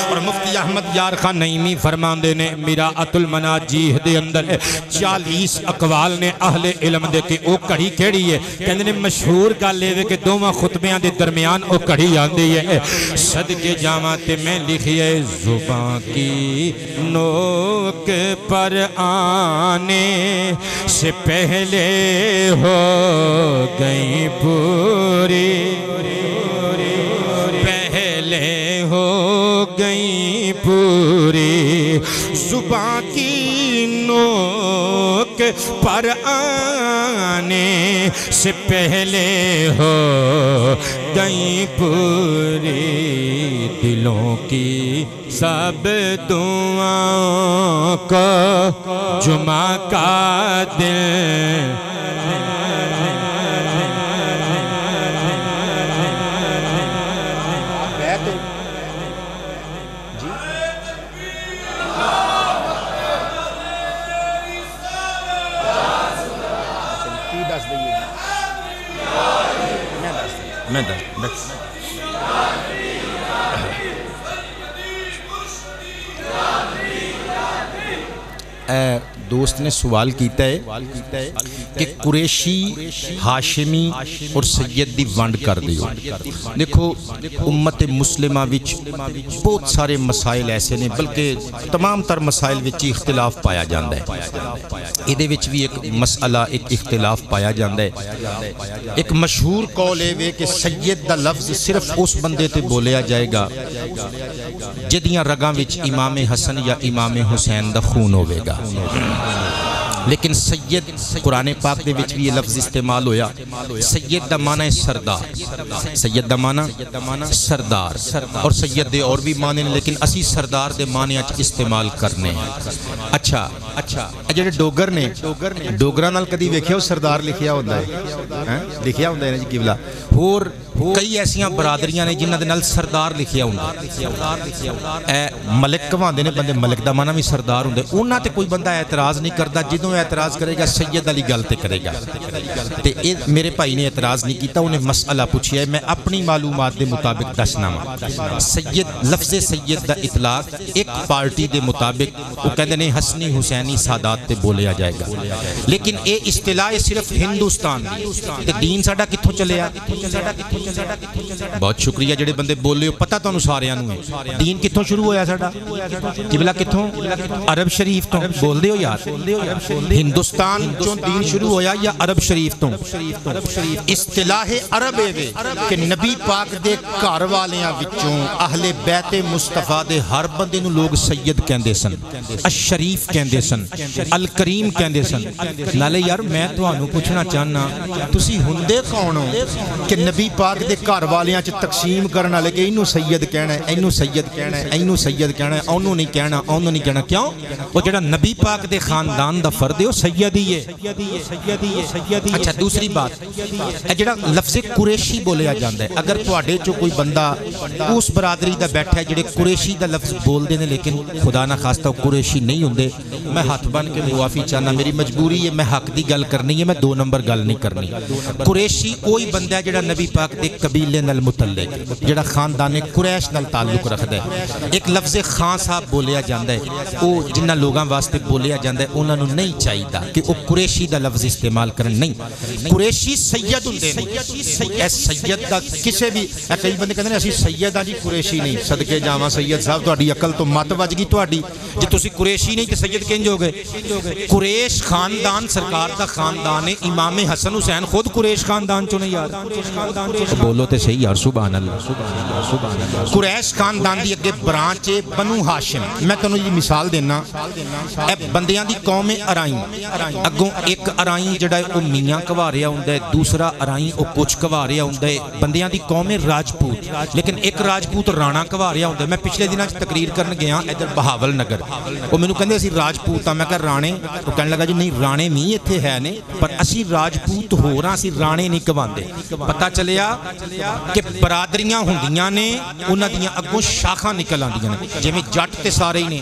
اور مفتی احمد احمد یار خان نعیمی فرماندے نے میراۃ المناجیہ دے اندر 40 اقوال نے اہل علم دے کہ او کڑی کیڑی ہے کہندے نے مشہور گل اے کہ دوواں خطبیاں دے درمیان او کڑی آندی ہے صدقے جاواں تے میں لکھیے زباں کی نوک پر آنے سے پہلے ہو گئی پوری پہلے ہو گئی پوری زباں کی نوک پر آنے سے پہلے ہو گئی پوری دلوں کی سب دعاؤں کو جمعہ کا دل دوست نے سوال کیتا ہے کہ قریشی ہاشمی اور سید دی ونڈ کر دیو دیکھو امت مسلمہ وچ بہت سارے مسائل ایسے نے بلکہ تمام تر مسائل وچ اختلاف پایا جاندہ ہے ایدے وچ بھی ایک مسئلہ ایک اختلاف پایا جاندہ ہے ایک مشہور قول ہے کہ سید دا لفظ صرف اس بندے تے بولیا جائے گا جدیاں رگاں وچ امام حسن یا امام حسین دا خون ہوئے گا لیکن سید قرآن پاک دے وچ بھی یہ لفظ استعمال ہویا سید دا معنی سردار سید دا معنی سردار اور سید دے اور بھی معنی لیکن اسی سردار دے معنی استعمال کرنے اچھا جڑے ڈوگر نے ڈوگراں نال کدی ویکھیا ہو سردار لکھیا ہوندا ہے لکھیا ہوندا ہے نا جی قبلہ اور کئی ایسیاں برادریاں نے جنہاں دے نال سردار لکھیا ہوندا اے ملک کہاندے نے بندے ملک دا معنی بھی سردار ہوندے انہاں تے کوئی بندہ اعتراض نہیں کردا جدوں اعتراض کرے گا سید علی گل تے کرے گا تے میرے بھائی نے اعتراض نہیں کیتا انہیں مسئلہ پوچھیا ہے میں اپنی معلومات دے مطابق دسنا وا سید لفظ سید دا اطلاق ایک پارٹی دے مطابق وہ کہندے نے حسنی حسینی سادات تے بولیا جائے گا لیکن اے اصطلاح صرف ہندوستان دی تے دین ساڈا کتھوں چلیا بہت شکریہ جڑے بندے بولے ہو پتہ تانوں ساریاں نوں ہے دین کتھوں شروع ہویا ساڈا قبلہ کتھوں عرب شریف تو بول دے ہو یار ہندوستان چوں دین شروع ہویا یا عرب شریف تو اصطلاح عرب ہے کہ نبی پاک دے گھر والیاں وچوں اہل بیت مصطفیٰ دے ہر بندے نوں لوگ سید کہندے سن الشریف کہندے سن الکریم کہندے سن نالے یار میں تانوں پوچھنا چاہنا تسی ہوندے کون ہو کہ نبی پاک دے گھر والیاں چ تقسیم کرن والے کہ اینوں سید کہنا ہے اینوں سید کہنا ہے اینوں سید کہنا ہے اونوں نہیں کہنا اونوں نہیں کہنا کیوں وہ جڑا نبی پاک دے خاندان دا فرد ہے وہ سیدی ہے اچھا دوسری بات جڑا لفظ قریشی بولیا جاندہ ہے اگر تواڈے چوں کوئی بندہ اس برادری دا بیٹھا ہے جڑے قریشی دا لفظ بول دے نے لیکن خدا نہ خواستہ قریشی نہیں ہوندے میں ہاتھ بن کے معافی چاہنا میری مجبوری ہے میں حق دی گل کرنی ہے میں دو نمبر گل نہیں کرنی قریشی کوئی بندہ ہے جڑا نبی پاک دے قبیلے نال متعلق جڑا خاندان قریش نال تعلق رکھدا ہے ایک لفظ خان صاحب بولیا جاندہ ہے او جنہ لوگاں واسطے بولیا جاندہ ہے انہاں نوں نہیں چاہیدا کہ او قریشی دا لفظ استعمال کرن نہیں قریشی سید ہوندے نے اے سید دا کسے بھی کئی بندے کہندے نے اسی سید ہاں جی قریشی نہیں صدقے جاواں سید صاحب تہاڈی عقل تو مت وج گئی تہاڈی جے تسی قریشی نہیں تے سید کنج ہو گئے قریش خاندان سرکار دا خاندان ہے امام حسن حسین خود قریش خاندان چوں نہیں یار بولو تے صحیح یار سبحان اللہ قریش خاندان دی اگے برانچ ہے بنو ہاشم میں تانوں جی مثال دینا اے بندیاں دی قوم ارائیں اگوں ایک ارائیں جڑا او میاں کواریا ہوندا ہے دوسرا ارائیں او کچھ کواریا ہوندا ہے بندیاں دی قوم راجپوت لیکن ایک راجپوت رانا کواریا ہوندا ہے میں پچھلے دناں وچ تقریر کرن گیا ادھر بہاول نگر او مینوں کہندے اسی راجپوت میں کہا رانے او کہن لگا جی نہیں رانے نہیں ایتھے ہے نے پر اسی راجپوت ہو رہا اسی رانے نہیں کواندے پتہ چلیا کہ برادریاں ہوندیاں نے انہاں دیاں اگوں شاخاں نکل آندیاں نے جویں جٹ تے سارے ہی نے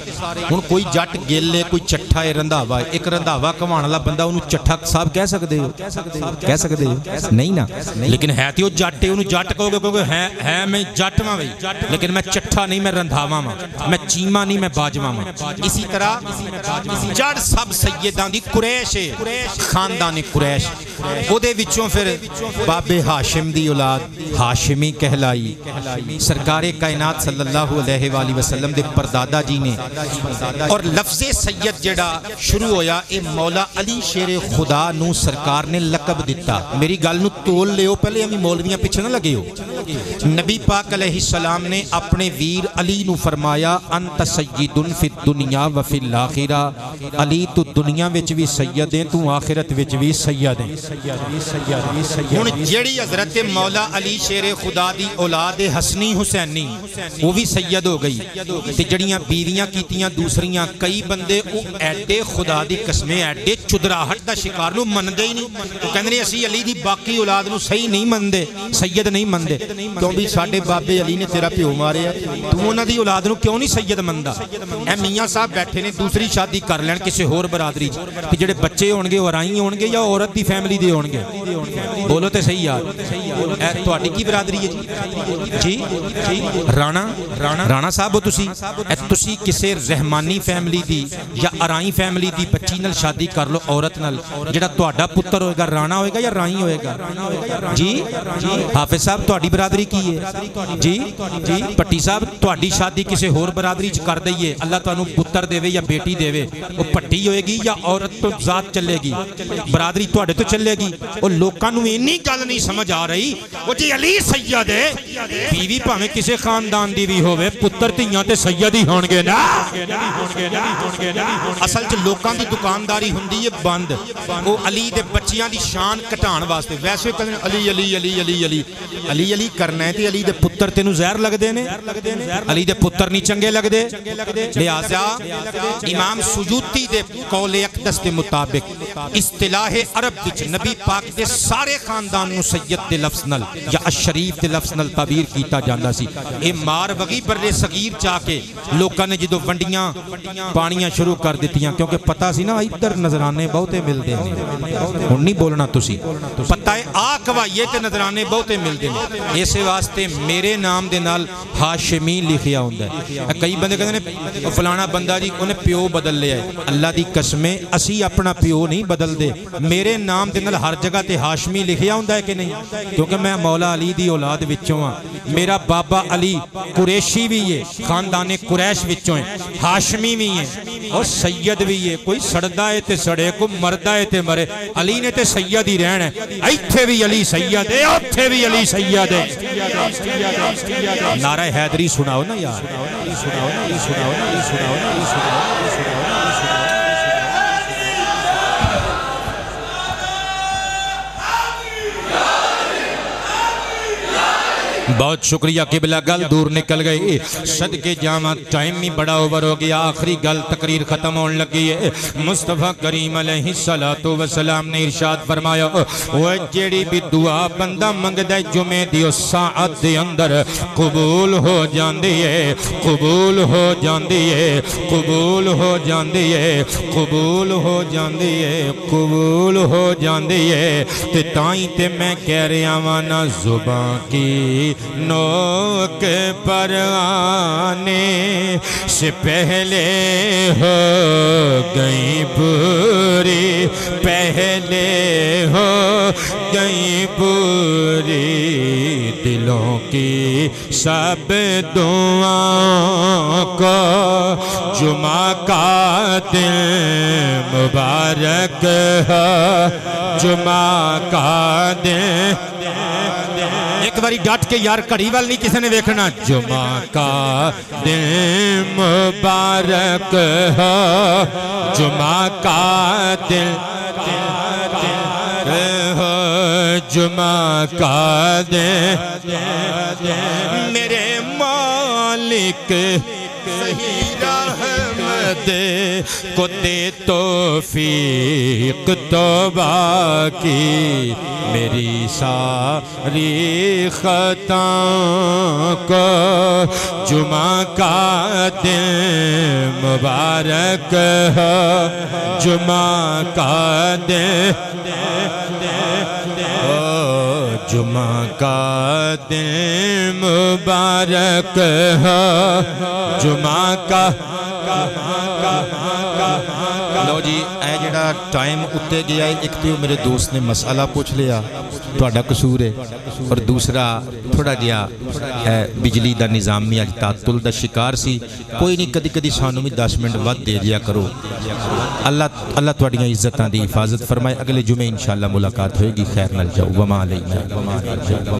ہن کوئی جٹ گل ہے کوئی چٹھا ہے رندھاوا ہے ایک رندھاوا کھوانے والا بندہ انہوں چٹھا صاحب کہہ سکتے ہو؟ کہہ سکتے ہو؟ نہیں نا، لیکن ہے تو جٹ ہے، انہوں جٹ کہو گے کیونکہ ہے میں جٹ ماں بھائی، لیکن میں چٹھا نہیں، میں رندھاوا ماں، میں چیما نہیں، میں باجوا ماں۔ اسی طرح جڑ سب سیدان دی قریش ہے، خاندان قریش، او دے وچوں پھر باب ہاشم دی اولاد ہاشمی کہلائی۔ سرکار کائنات صلی اللہ علیہ وآلہ وسلم دے پردادا جی نے، اور لفظ سید جڑا شروع ہویا اے مولا علی شیر خدا نو سرکار نے لقب دیتا۔ میری گل نو تول لیو، پہلے ہمیں مولویاں پیچھے نہ لگے ہو۔ نبی پاک علیہ السلام نے اپنے ویر علی نو فرمایا انت سید فی الدنیا و فی الاخرہ، علی تو دنیا وچ بھی سید ہیں، تو آخرت وچ بھی سید ہیں۔ ہن جیڑی حضرت مولا علی شیر خدا دی اولاد حسنی حسینی وہ بھی سید ہو گئی، تے جڑیاں بیویاں کیتیاں دوسریاں، کئی بندے او ایڈے خدا دی قسمیں ایڈے چدراہٹ دا شکار نو مندے ہی نہیں، تو کہندے اسی علی دی باقی اولاد نو صحیح نہیں مندے، سید نہیں مندے، کیوں بھی ساڈے بابے علی نے تیرا پیو مارے ہے، تو انہاں دی اولاد نو کیوں نہیں سید مندا؟ اے میاں صاحب بیٹھے نے دوسری شادی کر لین کسی ہور برادری چ، تے جڑے بچے ہون گے اورائی ہون گے یا عورت دی فیملی دے ہون گے؟ بولو تے صحیح یار، اے تہاڈی کی برادری ہے جی؟ جی رانا صاحب ہو تسی؟ اے تسی کسے رحمانی فیملی دی یا ارائی فیملی دی بچی نال شادی کر لو عورت نال، جڑا تہاڈا پتر ہوئے گا رانا ہوئے گا یا رائی ہوئے گا؟ جی حافظ صاحب تہاڈی برادری کی ہے جی؟ جی پٹی صاحب تہاڈی شادی کسے ہور برادری چ کر دئیے، اللہ تانوں پتر دے یا بیٹی دے، وہ پٹی ہوئے گی یا عورت تو ذات چلے گی؟ برادری تہاڈے تو چلے گی۔ وہ لوکاں نوں اینی گل نہیں سمجھ آ رہی، وہ جی علی سید ہے، بیوی بھاویں کسے خاندان دی بھی ہوئے، پتر تیاں تے سید ہی ہون گے نا۔ اصل چ لوکاں دی دکانداری ہوندی ہے بند، وہ علی دے بچیاں دی شان کٹان واسطے، ویسے کہندے علی علی علی علی علی علی علی کرنا ہے تے علی دے پتر تینوں زہر لگدے نے، علی دے پتر نہیں چنگے لگدے۔ لہذا امام سجوتی دے قول اقدس دے مطابق اصطلاح عرب وچ نبی پاک دے سارے خاندان نو سید دے لفظ نل یا الشریف دے لفظ نل تعبیر کیتا جاندا سی۔ اے مار وگی برے صغیر چاہ کے لوکاں نے جدو ونڈیاں پانیاں شروع کر دیتیاں، کیونکہ پتہ سی نا ادھر نظرانے بہتے ملدے ہیں، ہن نہیں بولنا تسی، پتہ ہے آ کوائیے تے نظرانے بہتے ملدے ہیں، اس واسطے میرے نام دے نال ہاشمی لکھیا ہوندا ہے۔ کئی بندے کہندے نے فلانا بندہ جی انہیں پیو بدل لیا ہے، اللہ دی قسمیں اسی اپنا پیو نہیں بدل دے، میرے نام دے نال ہر جگہ تے ہاشمی لکھیا ہوندا ہے کہ نہیں؟ کیونکہ میں مولا علی دی اولاد وچوں ہاں، میرا بابا علی قریشی بھی ہے، خاندان قریش وچوں ہے، ہاشمی بھی ہے اور سید بھی ہے۔ کوئی سڑدا ہے تے سڑے، کوئی مردا ہے تے مرے، علی نے تے سید ہی رہنا ہے، ایتھے بھی علی سید ہے، اوتھے بھی علی سید ہے۔ نعرہ حیدری سناؤ نا یار، سناؤ نا، سناؤ نا، سناؤ نا، سناؤ نا۔ بہت شکریہ قبلہ، گل دور نکل گئی، صدقے جامع ٹائم ہی بڑا اوور ہو گیا، آخری گل تقریر ختم ہون لگی ہے۔ مصطفیٰ کریم علیہ السلام نے ارشاد فرمایا، وہ جیڑی بھی دعا بندہ منگدہ جمعے دیو ساعت دے اندر قبول ہو جاندی ہے، قبول ہو جاندی ہے، قبول ہو جاندی ہے، قبول ہو جاندی ہے، قبول ہو جاندی ہے۔ تے تائیں تے میں کہہ رہا وانا زباں کی نوک پر آنے سے پہلے ہو گئی پوری، پہلے ہو گئی پوری، دلوں کی سب دعاؤں کو جمعہ کا دن مبارک ہے، جمعہ کا دن۔ ایک باری ڈٹ کے یار کڑی وال نہیں کسی نے دیکھنا، جمعہ کا دن مبارک ہے، جمعہ کا دن، جمعہ کا دن، میرے مالک صحیح راہ میں دے کو دے توفیق توبہ کی میری ساری خطاؤں کو جمعہ کا دن مبارک ہے جمعہ کا دن جمعہ کا دن مبارک ہے جمعہ کا لو جی اے جڑا ٹائم اتے گیا ہے ایک تو میرے دوست نے مسئلہ پوچھ لیا تہاڈا قصور ہے اور دوسرا تھوڑا جہا بجلی دا نظامی اج تعطل دا شکار سی کوئی نہیں کدی کدی سانوں بھی 10 منٹ ود دے دیا کرو اللہ تہاڈیاں عزتاں دی حفاظت فرمائے اگلے جمعے انشاءاللہ ملاقات ہوئے گی خیر نال جاؤ وما علینا